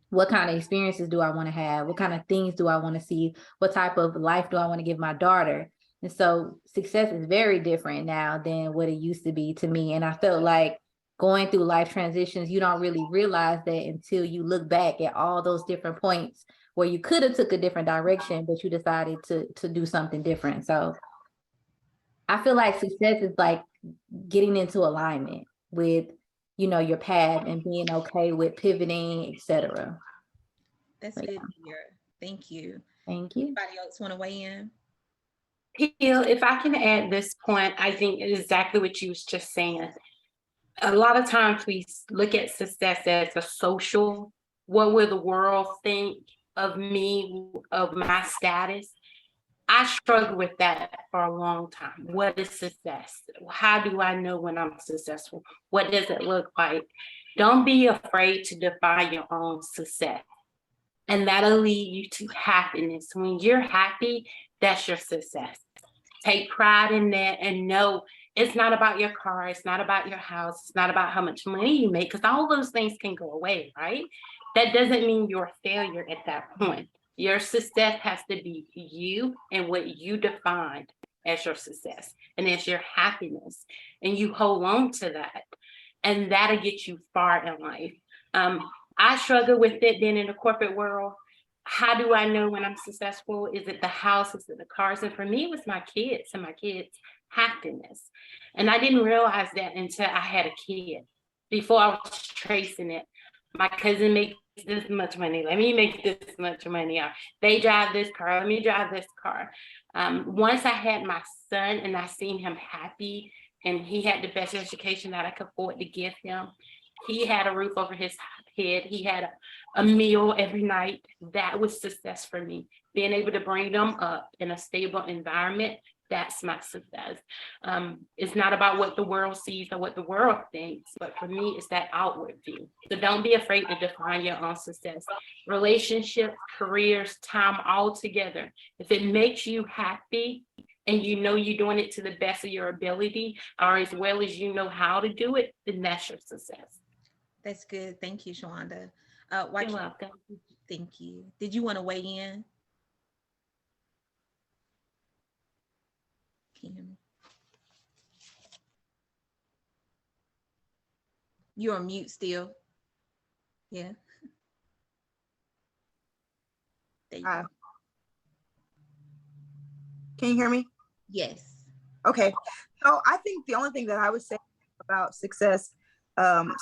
what kind of experiences do I want to have? What kind of things do I want to see? What type of life do I want to give my daughter? And so success is very different now than what it used to be to me. And I felt like going through life transitions, you don't really realize that until you look back at all those different points where you could have took a different direction, but you decided to do something different. So I feel like success is like getting into alignment with, you know, your path and being okay with pivoting, etc. That's good to hear. Thank you. Thank you. Anybody else want to weigh in? Peel, if I can add this point, I think exactly what you was just saying. A lot of times we look at success as a social, what will the world think of me, of my status? I struggled with that for a long time. What is success? How do I know when I'm successful? What does it look like? Don't be afraid to define your own success. And that'll lead you to happiness. When you're happy, that's your success. Take pride in that and know it's not about your car, it's not about your house, it's not about how much money you make, because all those things can go away, right? That doesn't mean you're a failure at that point. Your success has to be you and what you defined as your success and as your happiness. And you hold on to that. And that'll get you far in life. I struggle with it then in the corporate world. How do I know when I'm successful? Is it the house? Is it the cars? And for me, it was my kids and my kids' happiness. And I didn't realize that until I had a kid. Before I was tracing it. My cousin makes this much money. Let me make this much money. They drive this car. Let me drive this car. Once I had my son and I seen him happy and he had the best education that I could afford to give him. He had a roof over his head. He had a meal every night. That was success for me. Being able to bring them up in a stable environment, that's my success. It's not about what the world sees or what the world thinks, but for me, it's that outward view. So don't be afraid to define your own success. Relationships, careers, time, all together. If it makes you happy and you know you're doing it to the best of your ability or as well as you know how to do it, then that's your success. That's good. Thank you, Shawanda. You're welcome. Thank you. Did you want to weigh in? Can you hear me? You're on mute still. Yeah. There you go. Can you hear me? Yes. Okay. So I think the only thing that I would say about success,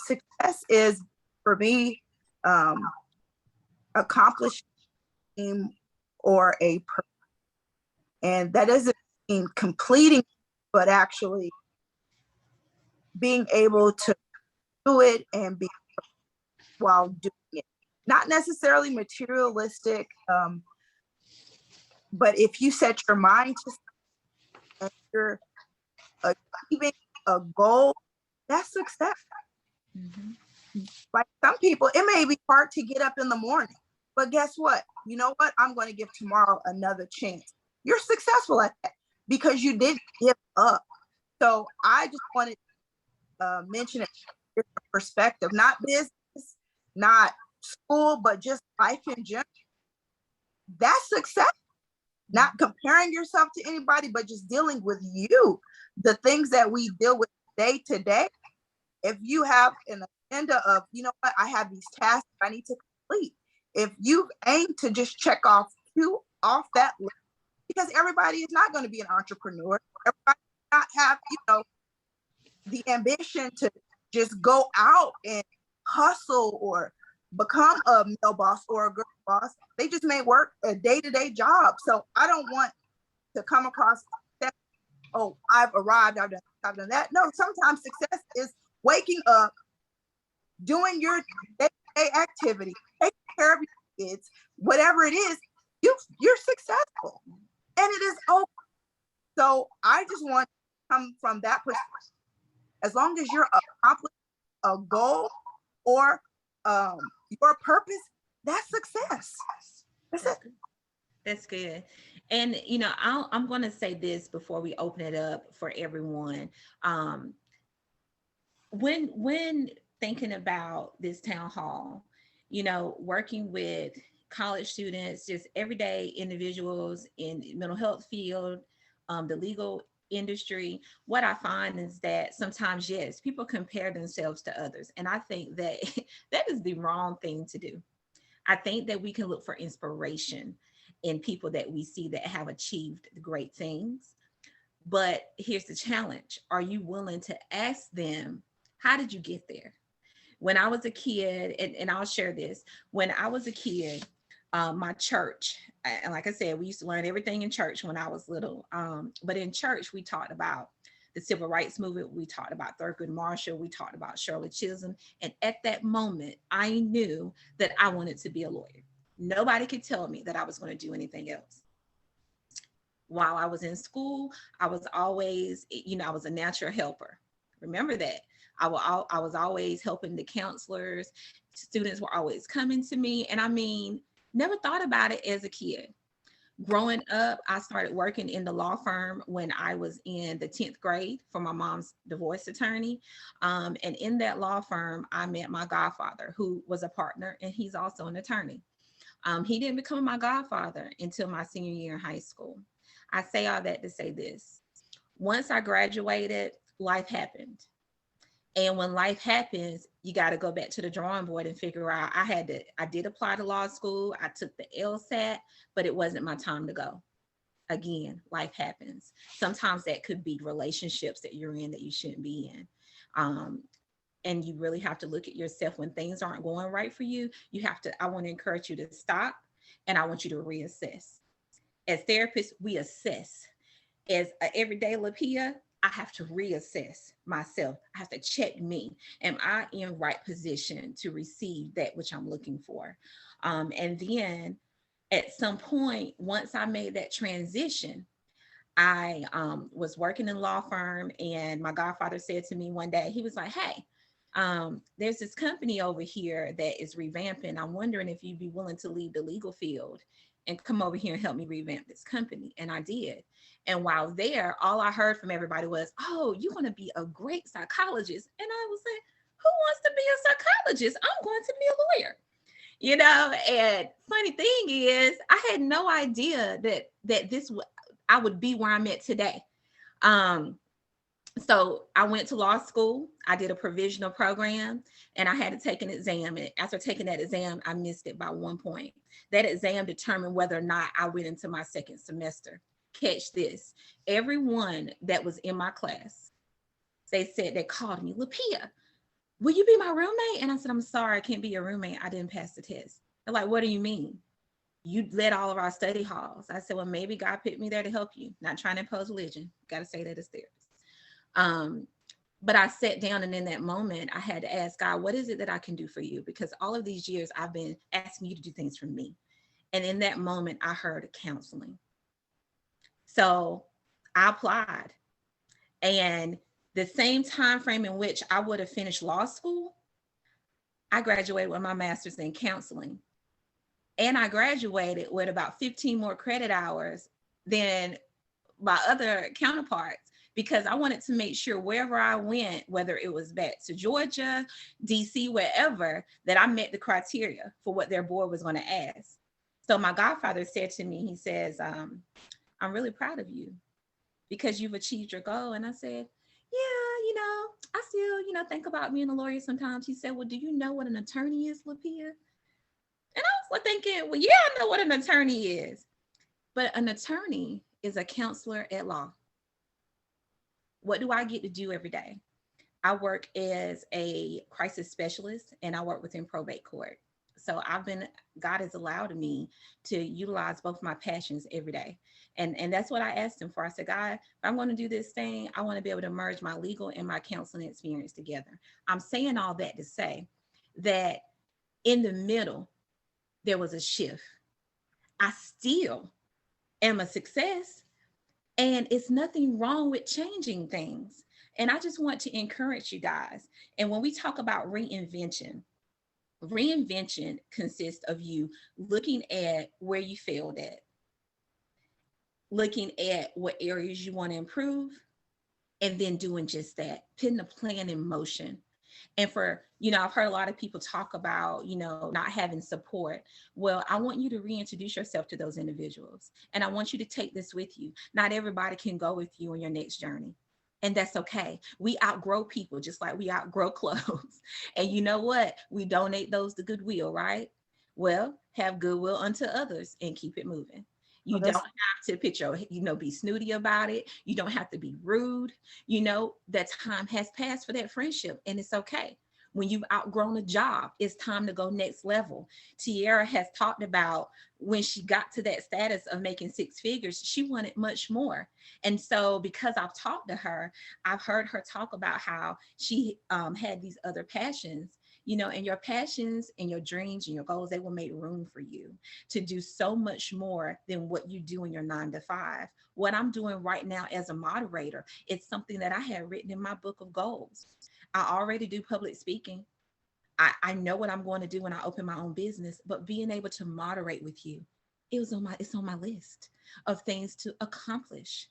success is for me, accomplishing or a purpose. And that doesn't mean completing, but actually being able to do it and be while doing it. Not necessarily materialistic, but if you set your mind to something and you're achieving a goal, that's success. Mm-hmm. Like some people, it may be hard to get up in the morning, but guess what? You know what? I'm going to give tomorrow another chance. You're successful at that because you didn't give up. So I just wanted to mention it from a different perspective, not business, not school, but just life in general. That's success. Not comparing yourself to anybody, but just dealing with you. The things that we deal with day to day. If you have an agenda of, you know what, I have these tasks I need to complete. If you aim to just check off that list, because everybody is not going to be an entrepreneur. Everybody does not have, the ambition to just go out and hustle or become a male boss or a girl boss. They just may work a day-to-day job. So I don't want to come across that, oh, I've arrived, I've done that. No, sometimes success is waking up, doing your day-to-day activity, taking care of your kids, whatever it is, you're successful. And it is okay. So I just want to come from that perspective. As long as you're accomplishing a goal or your purpose, that's success. That's it. That's good. And I'm going to say this before we open it up for everyone. When thinking about this town hall, working with college students, just everyday individuals in the mental health field, the legal industry, what I find is that sometimes, yes, people compare themselves to others. And I think that that is the wrong thing to do. I think that we can look for inspiration in people that we see that have achieved great things. But here's the challenge. Are you willing to ask them, how did you get there? When I was a kid, and I'll share this, when I was a kid, my church, and like I said, we used to learn everything in church when I was little. But in church, we talked about the civil rights movement. We talked about Thurgood Marshall. We talked about Shirley Chisholm. And at that moment, I knew that I wanted to be a lawyer. Nobody could tell me that I was going to do anything else. While I was in school, I was always, I was a natural helper. Remember that. I was always helping the counselors. Students were always coming to me. And I mean, never thought about it as a kid. Growing up, I started working in the law firm when I was in the 10th grade for my mom's divorce attorney. And in that law firm, I met my godfather, who was a partner, and he's also an attorney. He didn't become my godfather until my senior year in high school. I say all that to say this. Once I graduated, life happened. And when life happens, you got to go back to the drawing board and figure out, I did apply to law school. I took the LSAT, but it wasn't my time to go. Again, life happens. Sometimes that could be relationships that you're in that you shouldn't be in. And you really have to look at yourself when things aren't going right for you. I want to encourage you to stop, and I want you to reassess. As therapists, we assess. As an everyday LaPia, I have to reassess myself. I have to check me. Am I in right position to receive that which I'm looking for? And then at some point, once I made that transition, I was working in a law firm, and my godfather said to me one day, he was like, hey, there's this company over here that is revamping. I'm wondering if you'd be willing to leave the legal field and come over here and help me revamp this company. And I did. And while there, all I heard from everybody was, oh, you're going to be a great psychologist. And I was like, who wants to be a psychologist? I'm going to be a lawyer. And funny thing is, I had no idea that I would be where I'm at today. So I went to law school. I did a provisional program, and I had to take an exam. And after taking that exam, I missed it by 1 point. That exam determined whether or not I went into my second semester. Catch this. Everyone that was in my class, they called me, LaPia, will you be my roommate? And I said, I'm sorry, I can't be your roommate. I didn't pass the test. They're like, what do you mean? You led all of our study halls. I said, well, maybe God put me there to help you. Not trying to impose religion. Got to say that as therapist. But I sat down, and in that moment, I had to ask God, what is it that I can do for you? Because all of these years I've been asking you to do things for me. And in that moment, I heard counseling. So I applied. And the same time frame in which I would have finished law school, I graduated with my master's in counseling. And I graduated with about 15 more credit hours than my other counterparts, because I wanted to make sure wherever I went, whether it was back to Georgia, DC, wherever, that I met the criteria for what their board was going to ask. So my godfather said to me, he says, I'm really proud of you because you've achieved your goal. And I said, yeah, I still, think about being a lawyer sometimes. He said, well, do you know what an attorney is, LaPia? And I was thinking, well, yeah, I know what an attorney is. But an attorney is a counselor at law. What do I get to do every day? I work as a crisis specialist, and I work within probate court. So God has allowed me to utilize both my passions every day. And that's what I asked him for. I said, God, if I'm going to do this thing, I want to be able to merge my legal and my counseling experience together. I'm saying all that to say that in the middle, there was a shift. I still am a success, and it's nothing wrong with changing things. And I just want to encourage you guys. And when we talk about reinvention consists of you looking at where you failed at, looking at what areas you want to improve, and then doing just that, putting a plan in motion. And for, I've heard a lot of people talk about, not having support. Well, I want you to reintroduce yourself to those individuals. And I want you to take this with you. Not everybody can go with you on your next journey. And that's okay. We outgrow people just like we outgrow clothes. And you know what? We donate those to Goodwill, right? Well, have goodwill unto others and keep it moving. You don't have to put your, be snooty about it. You don't have to be rude. That time has passed for that friendship, and it's okay. When you've outgrown a job, it's time to go next level. Tiara has talked about when she got to that status of making 6 figures, she wanted much more. And so because I've talked to her, I've heard her talk about how she had these other passions. And your passions and your dreams and your goals, they will make room for you to do so much more than what you do in your 9 to 5. What I'm doing right now as a moderator, it's something that I had written in my book of goals. I already do public speaking. I know what I'm going to do when I open my own business, but being able to moderate with you, it's on my list of things to accomplish.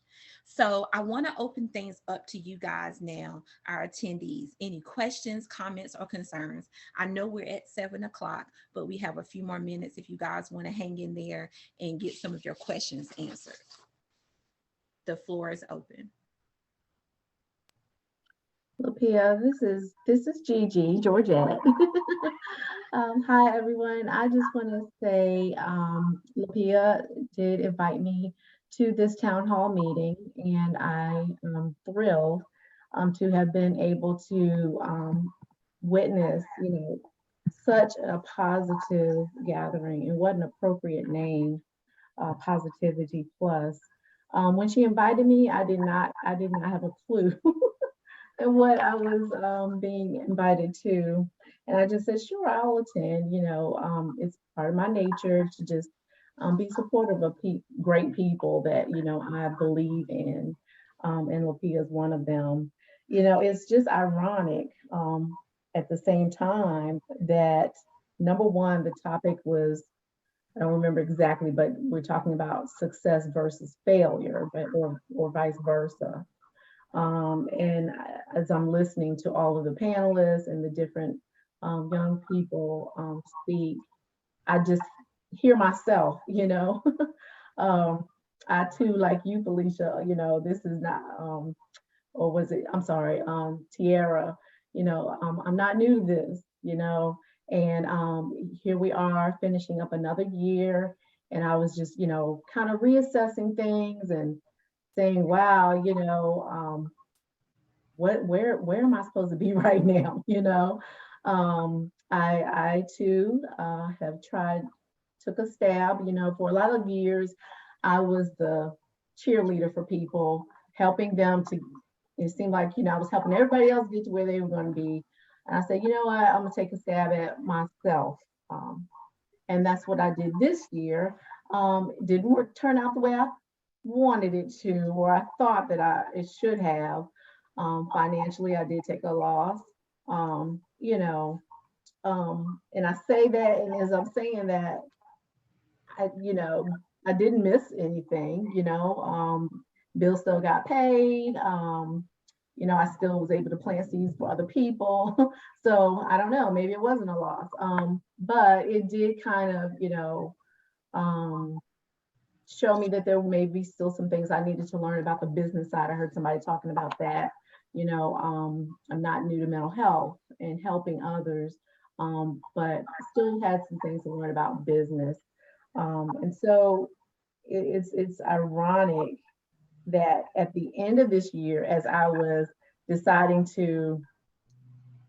So I want to open things up to you guys now, our attendees. Any questions, comments, or concerns? I know we're at 7 o'clock, but we have a few more minutes if you guys want to hang in there and get some of your questions answered. The floor is open. Lapia, this is Gigi, Georgette. Hi, everyone. I just want to say Lapia did invite me to this town hall meeting, and I am thrilled to have been able to witness, such a positive gathering. And what an appropriate name, Positivity Plus. When she invited me, I did not have a clue and what I was being invited to. And I just said, sure, I'll attend. It's part of my nature to just be supportive of great people that, I believe in. And Lapia is one of them. It's just ironic at the same time that, number one, the topic was, I don't remember exactly, but we're talking about success versus failure, or vice versa. And as I'm listening to all of the panelists and the different young people speak, I just hear myself, I too, like you, Felicia, this is not, or was it, I'm sorry, Tiara, I'm not new to this, and here we are finishing up another year. And I was just, kind of reassessing things and saying, wow, where am I supposed to be right now? I too have took a stab, for a lot of years. I was the cheerleader for people, helping them to, it seemed like, I was helping everybody else get to where they were going to be. And I said, you know what, I'm gonna take a stab at myself. And that's what I did this year. Didn't turn out the way I wanted it to, or I thought that it should have. Financially, I did take a loss, and I say that, and as I'm saying that, I didn't miss anything, bills still got paid, I still was able to plant seeds for other people. So I don't know, maybe it wasn't a loss, but it did kind of, show me that there may be still some things I needed to learn about the business side. I heard somebody talking about that. I'm not new to mental health and helping others, but I still had some things to learn about business. And so it's ironic that at the end of this year, as I was deciding to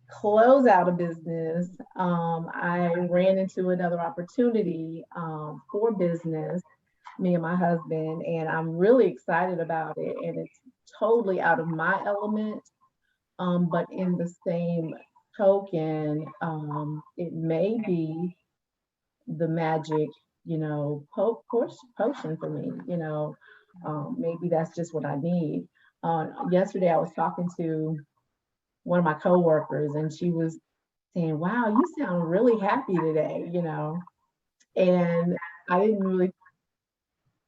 close out a business, I ran into another opportunity for business, me and my husband, and I'm really excited about it. And it's totally out of my element, but in the same token, it may be the magic, potion for me, maybe that's just what I need. Yesterday, I was talking to one of my coworkers, and she was saying, wow, you sound really happy today, and I didn't really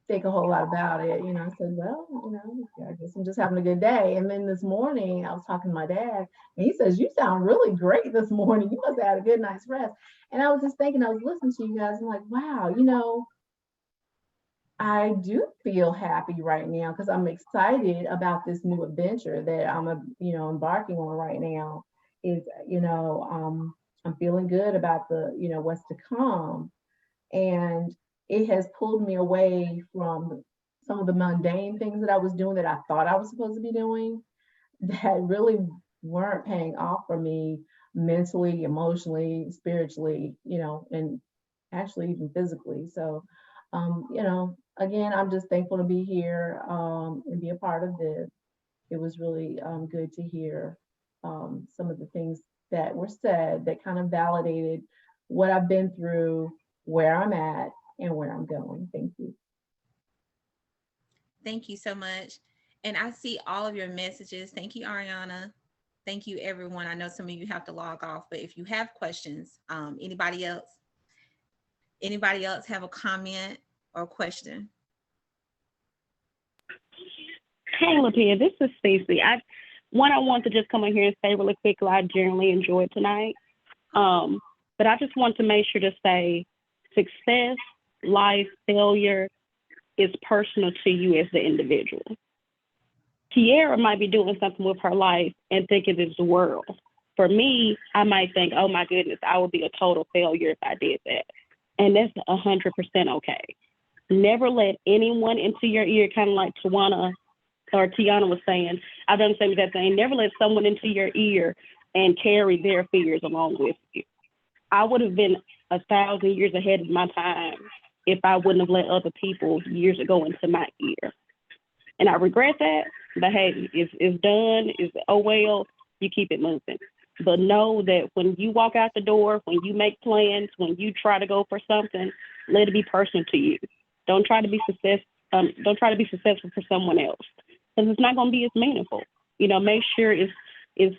think a whole lot about it. You know, I said, well, you know, I guess I'm just having a good day. And then this morning I was talking to my dad and he says, you sound really great this morning. You must have had a good night's rest. And I was just thinking, I was listening to you guys. I'm like, wow, you know, I do feel happy right now because I'm excited about this new adventure that I'm, you know, embarking on right now. Is, you know, I'm feeling good about the, you know, what's to come. And it has pulled me away from some of the mundane things that I was doing that I thought I was supposed to be doing that really weren't paying off for me mentally, emotionally, spiritually, you know, and actually even physically. So, you know, again, I'm just thankful to be here and be a part of this. It was really good to hear some of the things that were said that kind of validated what I've been through, where I'm at, and where I'm going. Thank you. Thank you so much. And I see all of your messages. Thank you, Ariana. Thank you, everyone. I know some of you have to log off, but if you have questions, anybody else have a comment or question? Hey, Lapia, this is Stacey. I want to just come in here and say really quickly, I generally enjoyed tonight. But I just want to make sure to say success, life, failure is personal to you as the individual. Tiara might be doing something with her life and think it is the world. For me, I might think, oh my goodness, I would be a total failure if I did that. And that's 100% okay. Never let anyone into your ear, kind of like Tiana was saying. I've done the same exact thing. Never let someone into your ear and carry their fears along with you. I would have been 1,000 years ahead of my time if I wouldn't have let other people years ago into my ear. And I regret that, but hey, it's done, it's oh well, you keep it moving. But know that when you walk out the door, when you make plans, when you try to go for something, let it be personal to you. Don't try to be successful for someone else, because it's not going to be as meaningful. You know, make sure it's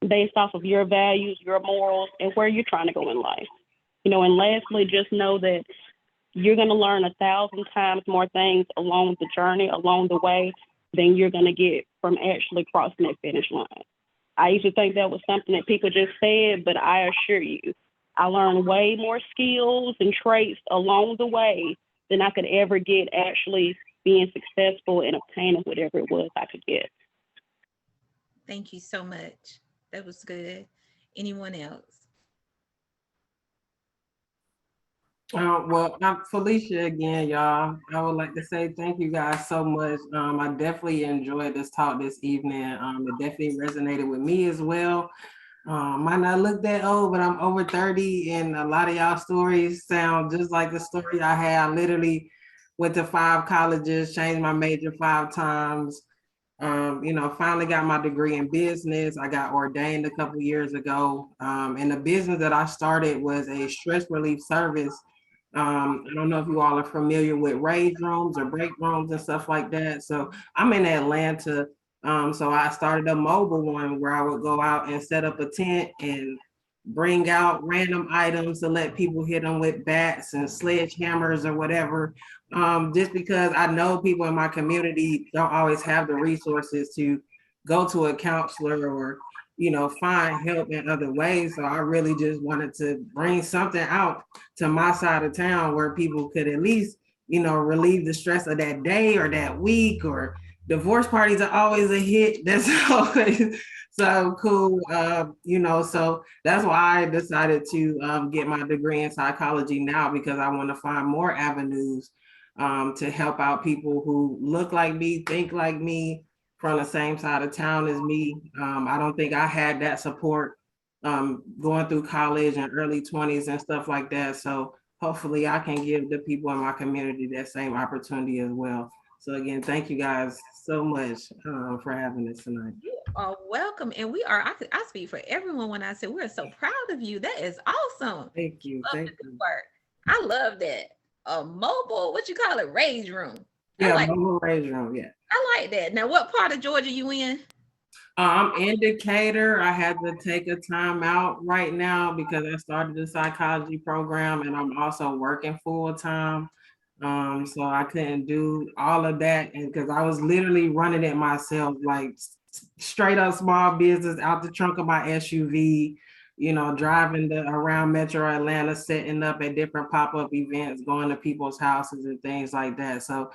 based off of your values, your morals, and where you're trying to go in life. You know, and lastly, just know that you're going to learn 1,000 times more things along the journey, along the way, than you're going to get from actually crossing that finish line. I used to think that was something that people just said, but I assure you, I learned way more skills and traits along the way than I could ever get actually being successful and obtaining whatever it was I could get. Thank you so much. That was good. Anyone else? Well, I'm Felicia again, y'all. I would like to say thank you guys so much. I definitely enjoyed this talk this evening. It definitely resonated with me as well. Might not look that old, but I'm over 30, and a lot of y'all stories sound just like the story I had. I literally went to 5 colleges, changed my major 5 times. You know, finally got my degree in business. I got ordained a couple years ago. And the business that I started was a stress relief service. I don't know if you all are familiar with rage rooms or break rooms and stuff like that. So I'm in Atlanta. So I started a mobile one where I would go out and set up a tent and bring out random items to let people hit them with bats and sledgehammers or whatever. Just because I know people in my community don't always have the resources to go to a counselor or, you know, find help in other ways. So I really just wanted to bring something out to my side of town where people could at least, you know, relieve the stress of that day or that week. Or divorce parties are always a hit. That's always so cool. You know, so that's why I decided to get my degree in psychology now, because I want to find more avenues to help out people who look like me, think like me, from the same side of town as me. I don't think I had that support going through college and early 20s and stuff like that. So hopefully I can give the people in my community that same opportunity as well. So again, thank you guys so much for having this tonight. You are welcome. And I speak for everyone when I say we're so proud of you. That is awesome. Thank you. Love Thank the good you. work. I love that. A mobile, what you call it, rage room. Yeah, mobile rage room, yeah. I like that. Now, what part of Georgia you in? I'm in Decatur. I had to take a time out right now because I started the psychology program and I'm also working full time. So I couldn't do all of that, and because I was literally running it myself, like straight up small business out the trunk of my SUV, driving around Metro Atlanta, setting up at different pop-up events, going to people's houses and things like that. So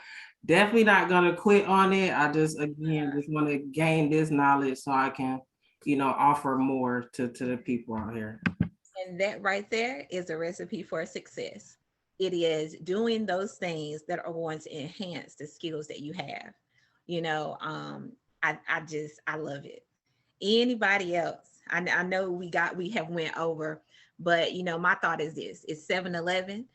definitely not gonna quit on it. I just want to gain this knowledge so I can, offer more to the people out here. And that right there is a recipe for success. It is doing those things that are going to enhance the skills that you have. I love it. Anybody else? I know we have went over, but my thought is this: it's 7-Eleven.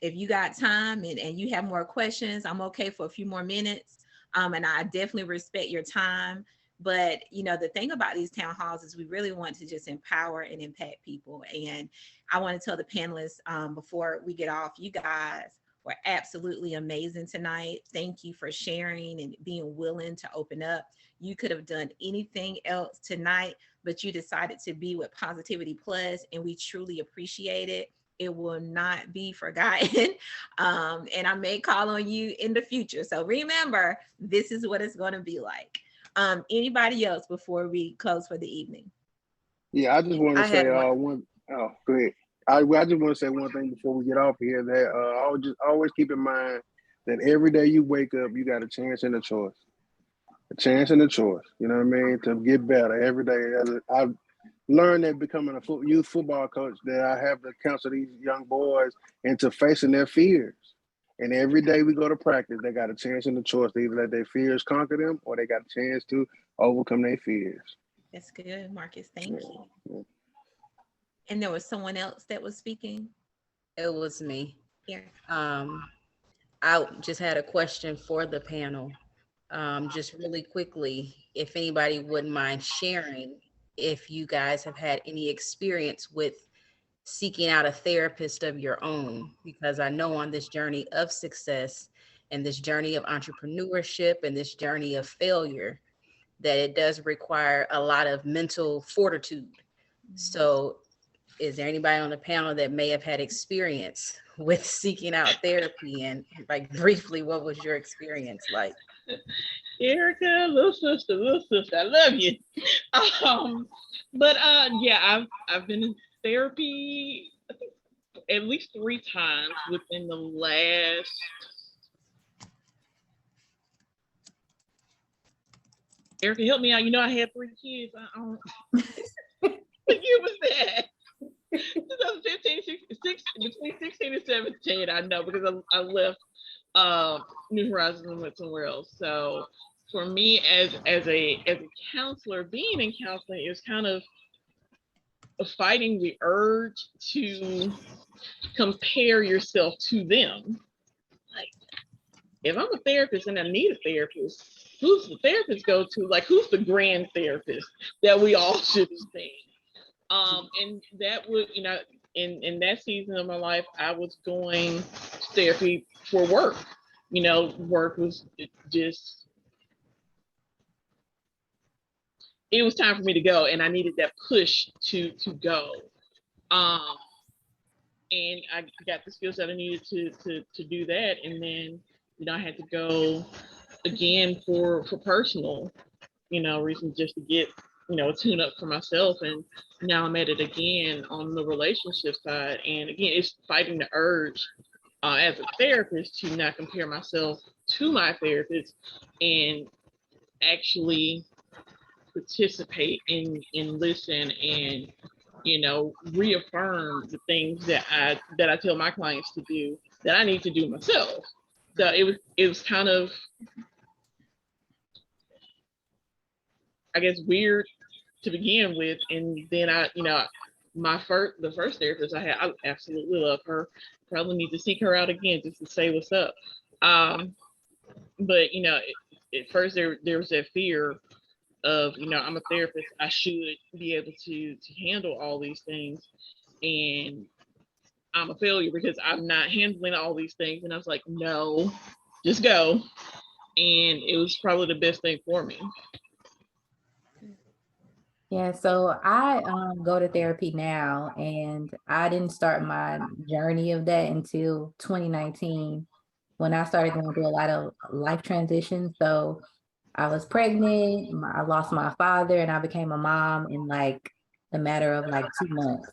If you got time and you have more questions, I'm okay for a few more minutes. And I definitely respect your time. But the thing about these town halls is we really want to just empower and impact people. And I want to tell the panelists before we get off, you guys were absolutely amazing tonight. Thank you for sharing and being willing to open up. You could have done anything else tonight, but you decided to be with Positivity Plus, and we truly appreciate it. It will not be forgotten. And I may call on you in the future. So remember, this is what it's going to be like. Anybody else before we close for the evening? Yeah, I just want to say one. Oh, go ahead. I just want to say one thing before we get off here, that always keep in mind that every day you wake up, you got a chance and a choice. A chance and a choice. You know what I mean? To get better every day. I've learned that becoming a youth football coach, that I have to counsel these young boys into facing their fears. And every day we go to practice, they got a chance and a choice to either let their fears conquer them, or they got a chance to overcome their fears. That's good, Marcus. Thank you. And there was someone else that was speaking. It was me. Here. I just had a question for the panel. Just really quickly, if anybody wouldn't mind sharing, if you guys have had any experience with seeking out a therapist of your own, because I know on this journey of success and this journey of entrepreneurship and this journey of failure, that it does require a lot of mental fortitude. So is there anybody on the panel that may have had experience with seeking out therapy? And like briefly, what was your experience like? Erica, little sister, I love you. Yeah, I've been in therapy, I think, at least 3 times within the last Erica, help me out. I had 3 kids. What year was that? 2015, between 16 and 17, I know, because I left New Horizons and went somewhere else. So for me as a counselor, being in counseling is kind of fighting the urge to compare yourself to them. Like, if I'm a therapist and I need a therapist, who's the therapist go to? Like, who's the grand therapist that we all should be seeing? And that would, in that season of my life, I was going to therapy for work. Work was just, it was time for me to go, and I needed that push to go. And I got the skills that I needed to do that. And then, I had to go again for personal, reasons, just to get, a tune up for myself. And now I'm at it again on the relationship side. And again, it's fighting the urge as a therapist to not compare myself to my therapist and actually participate and listen and reaffirm the things that I tell my clients to do that I need to do myself. So it was kind of, I guess, weird to begin with. And then the first therapist I had, I absolutely love her. Probably need to seek her out again just to say what's up. But at first there was that fear of, I'm a therapist, I should be able to handle all these things, and I'm a failure because I'm not handling all these things. And I was like, no, just go. And it was probably the best thing for me. Yeah, so I go to therapy now, and I didn't start my journey of that until 2019 when I started going through a lot of life transitions. So I was pregnant, I lost my father, and I became a mom in like the matter of like 2 months.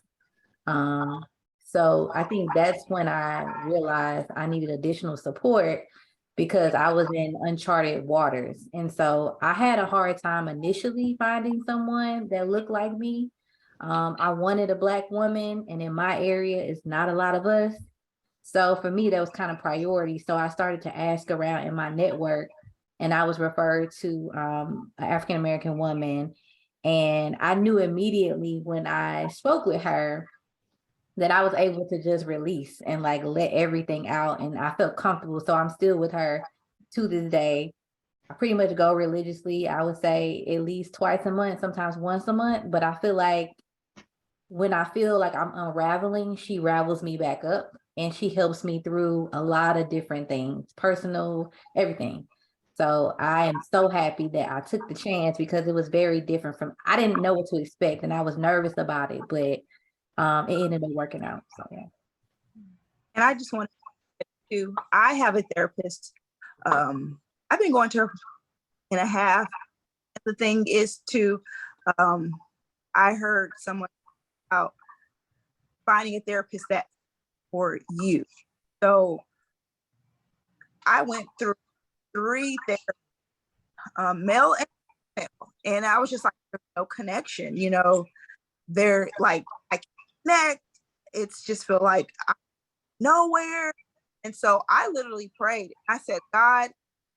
So I think that's when I realized I needed additional support because I was in uncharted waters. And so I had a hard time initially finding someone that looked like me. I wanted a Black woman, and in my area, it's not a lot of us. So for me, that was kind of priority. So I started to ask around in my network, and I was referred to an African American woman. And I knew immediately when I spoke with her that I was able to just release and like let everything out, and I felt comfortable. So I'm still with her to this day. I pretty much go religiously, I would say at least twice a month, sometimes once a month. But I feel like when I feel like I'm unraveling, she ravels me back up, and she helps me through a lot of different things, personal, everything. So I am so happy that I took the chance because it was very different from, I didn't know what to expect and I was nervous about it, but it ended up working out. So yeah. And I just want to, I have a therapist. I've been going to her for 1.5. The thing is to, I heard someone about finding a therapist that for you. So I went through 3 therapists, male and female, and I was just like, there's no connection, you know, they're like, I can't connect. It's just feel like I'm nowhere. And so I literally prayed. I said, God,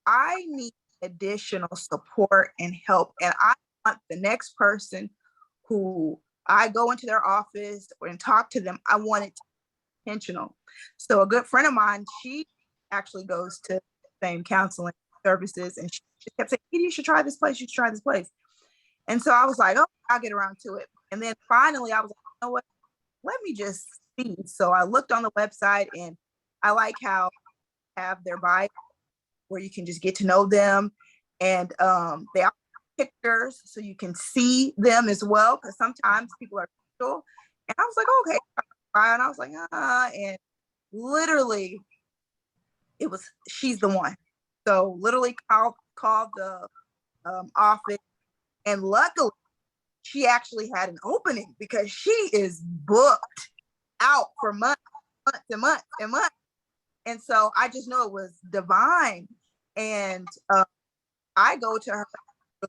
I need additional support and help. And I want the next person who I go into their office and talk to them, I want it to be intentional. So a good friend of mine, she actually goes to the same counseling services, and she kept saying, you should try this place, you should try this place. And so I was like, oh, I'll get around to it. And then finally I was like, you know what, let me just see. So I looked on the website, and I like how they have their bio where you can just get to know them. And they have pictures so you can see them as well, because sometimes people are digital. And I was like, okay. And I was like, and literally she's the one. So literally called the office, and luckily she actually had an opening because she is booked out for months and months and months. And so I just know it was divine. And I go to her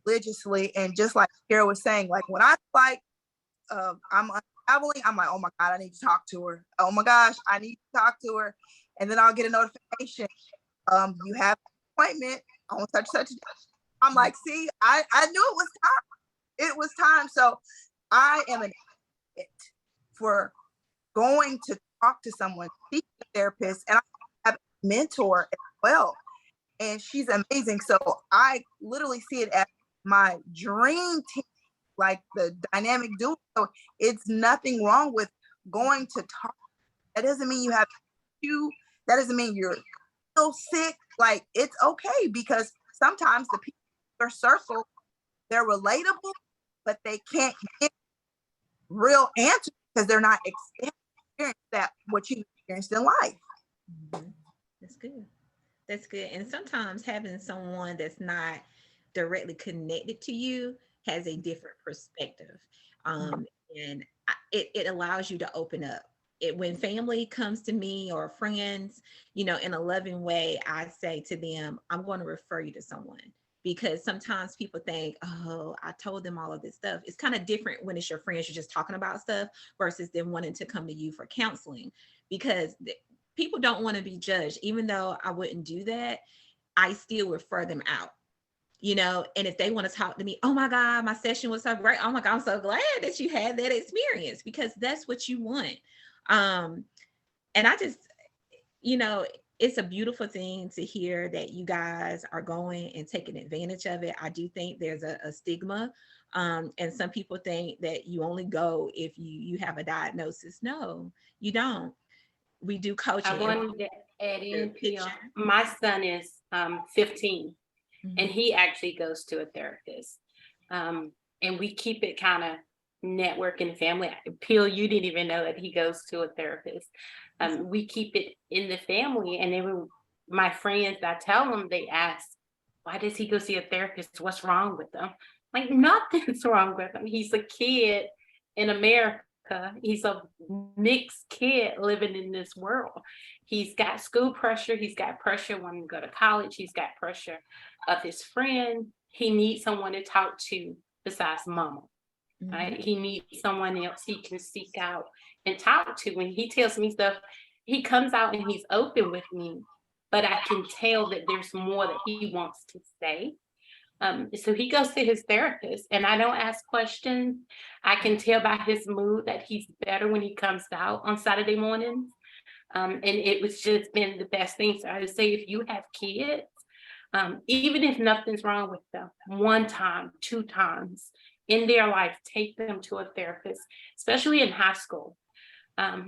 religiously, and just like Kara was saying, like when I like I'm unraveling, I'm like, oh my God, I need to talk to her. Oh my gosh, I need to talk to her. And then I'll get a notification. You have an appointment on such a day. I'm like, see, I knew it was time. It was time. So I am an advocate for going to talk to someone, seek a therapist, and I have a mentor as well. And she's amazing. So I literally see it as my dream team, like the dynamic duo. So it's nothing wrong with going to talk. That doesn't mean you have that doesn't mean you're so sick. Like, it's okay, because sometimes the people in your circle, they're relatable, but they can't get real answers because they're not experiencing that what you experienced in life. Mm-hmm. That's good. That's good. And sometimes having someone that's not directly connected to you has a different perspective. And it allows you to open up. When family comes to me or friends, you know, in a loving way, I say to them, I'm going to refer you to someone, because sometimes people think, oh, I told them all of this stuff. It's kind of different when it's your friends, you're just talking about stuff versus them wanting to come to you for counseling, because people don't want to be judged. Even though I wouldn't do that, I still refer them out. You know, and if they want to talk to me, oh my God, my session was so great. Oh my God, I'm so glad that you had that experience, because that's what you want. And I just, you know, it's a beautiful thing to hear that you guys are going and taking advantage of it. I do think there's a stigma. And some people think that you only go if you have a diagnosis. No, you don't. We do coaching. I wanted to add in, my son is 15. And he actually goes to a therapist. and we keep it kind of network and family. Peel, you didn't even know that he goes to a therapist. We keep it in the family, and then my friends, I tell them, they ask, why does he go see a therapist? What's wrong with him? Like, nothing's wrong with him. He's a kid in America. He's a mixed kid living in this world. He's got school pressure. He's got pressure when he go to college. He's got pressure of his friend. He needs someone to talk to besides mama. Right? He needs someone else he can seek out and talk to. When he tells me stuff, he comes out and he's open with me, but I can tell that there's more that he wants to say. So he goes to his therapist, and I don't ask questions. I can tell by his mood that he's better when he comes out on Saturday mornings. And it was just been the best thing. So I would say, if you have kids, even if nothing's wrong with them, 1 time, 2 times in their life, take them to a therapist, especially in high school.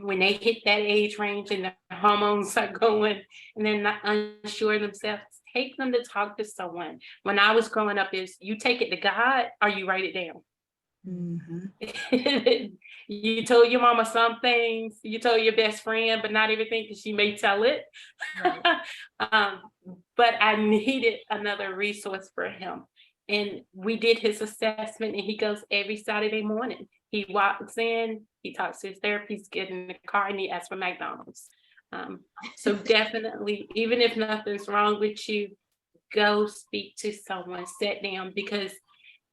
When they hit that age range and the hormones are going and they're not unsure of themselves, take them to talk to someone. When I was growing up, is you take it to God or you write it down. You told your mama some things, you told your best friend, but not everything, because she may tell it. Right. But I needed another resource for him. And we did his assessment, and he goes every Saturday morning. He walks in, he talks to his therapist, gets in the car, and he asks for McDonald's. So definitely, even if nothing's wrong with you, go speak to someone, sit down, because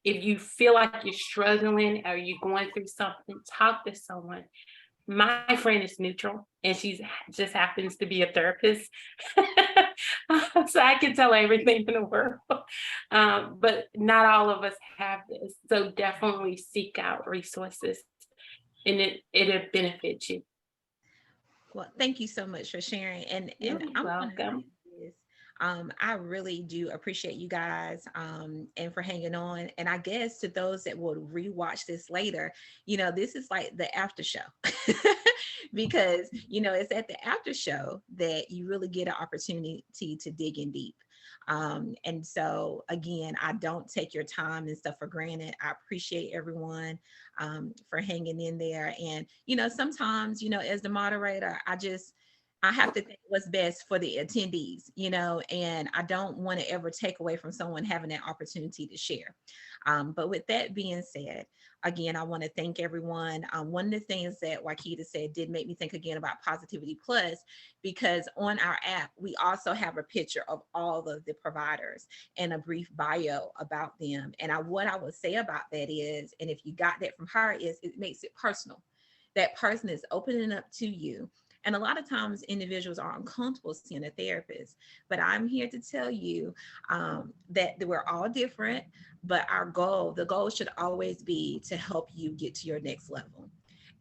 if you feel like you're struggling or you're going through something, talk to someone. My friend is neutral, and she just happens to be a therapist. So I can tell everything in the world. But not all of us have this. So definitely seek out resources, and it'll benefit you. Well, thank you so much for sharing. And I'm welcome. I really do appreciate you guys and for hanging on. And I guess to those that will rewatch this later, this is like the after show because, it's at the after show that you really get an opportunity to dig in deep. And so, again, I don't take your time and stuff for granted. I appreciate everyone for hanging in there. And, sometimes, as the moderator, I have to think what's best for the attendees, and I don't want to ever take away from someone having that opportunity to share. But with that being said, again, I want to thank everyone. One of the things that Wakita said did make me think again about Positivity Plus, because on our app, we also have a picture of all of the providers and a brief bio about them. And what I would say about that is, and if you got that from her, is it makes it personal. That person is opening up to you. And a lot of times individuals are uncomfortable seeing a therapist, but I'm here to tell you that we're all different, but the goal should always be to help you get to your next level.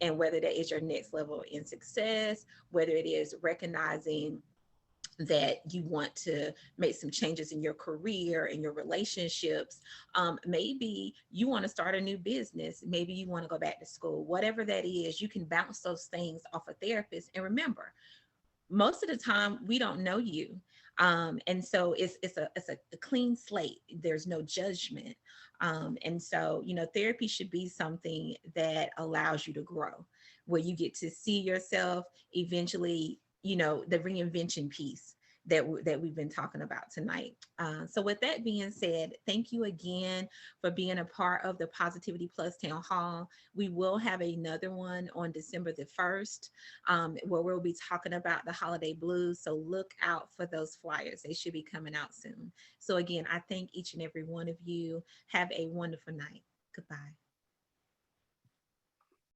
And whether that is your next level in success, whether it is recognizing that you want to make some changes in your career, in your relationships. Maybe you want to start a new business. Maybe you want to go back to school. Whatever that is, you can bounce those things off a therapist. And remember, most of the time we don't know you. And so it's a clean slate. There's no judgment. And so, therapy should be something that allows you to grow, where you get to see yourself eventually, the reinvention piece that we've been talking about tonight. So with that being said, thank you again for being a part of the Positivity Plus Town Hall. We will have another one on December the 1st, where we'll be talking about the holiday blues. So look out for those flyers. They should be coming out soon. So again, I thank each and every one of you. Have a wonderful night. Goodbye.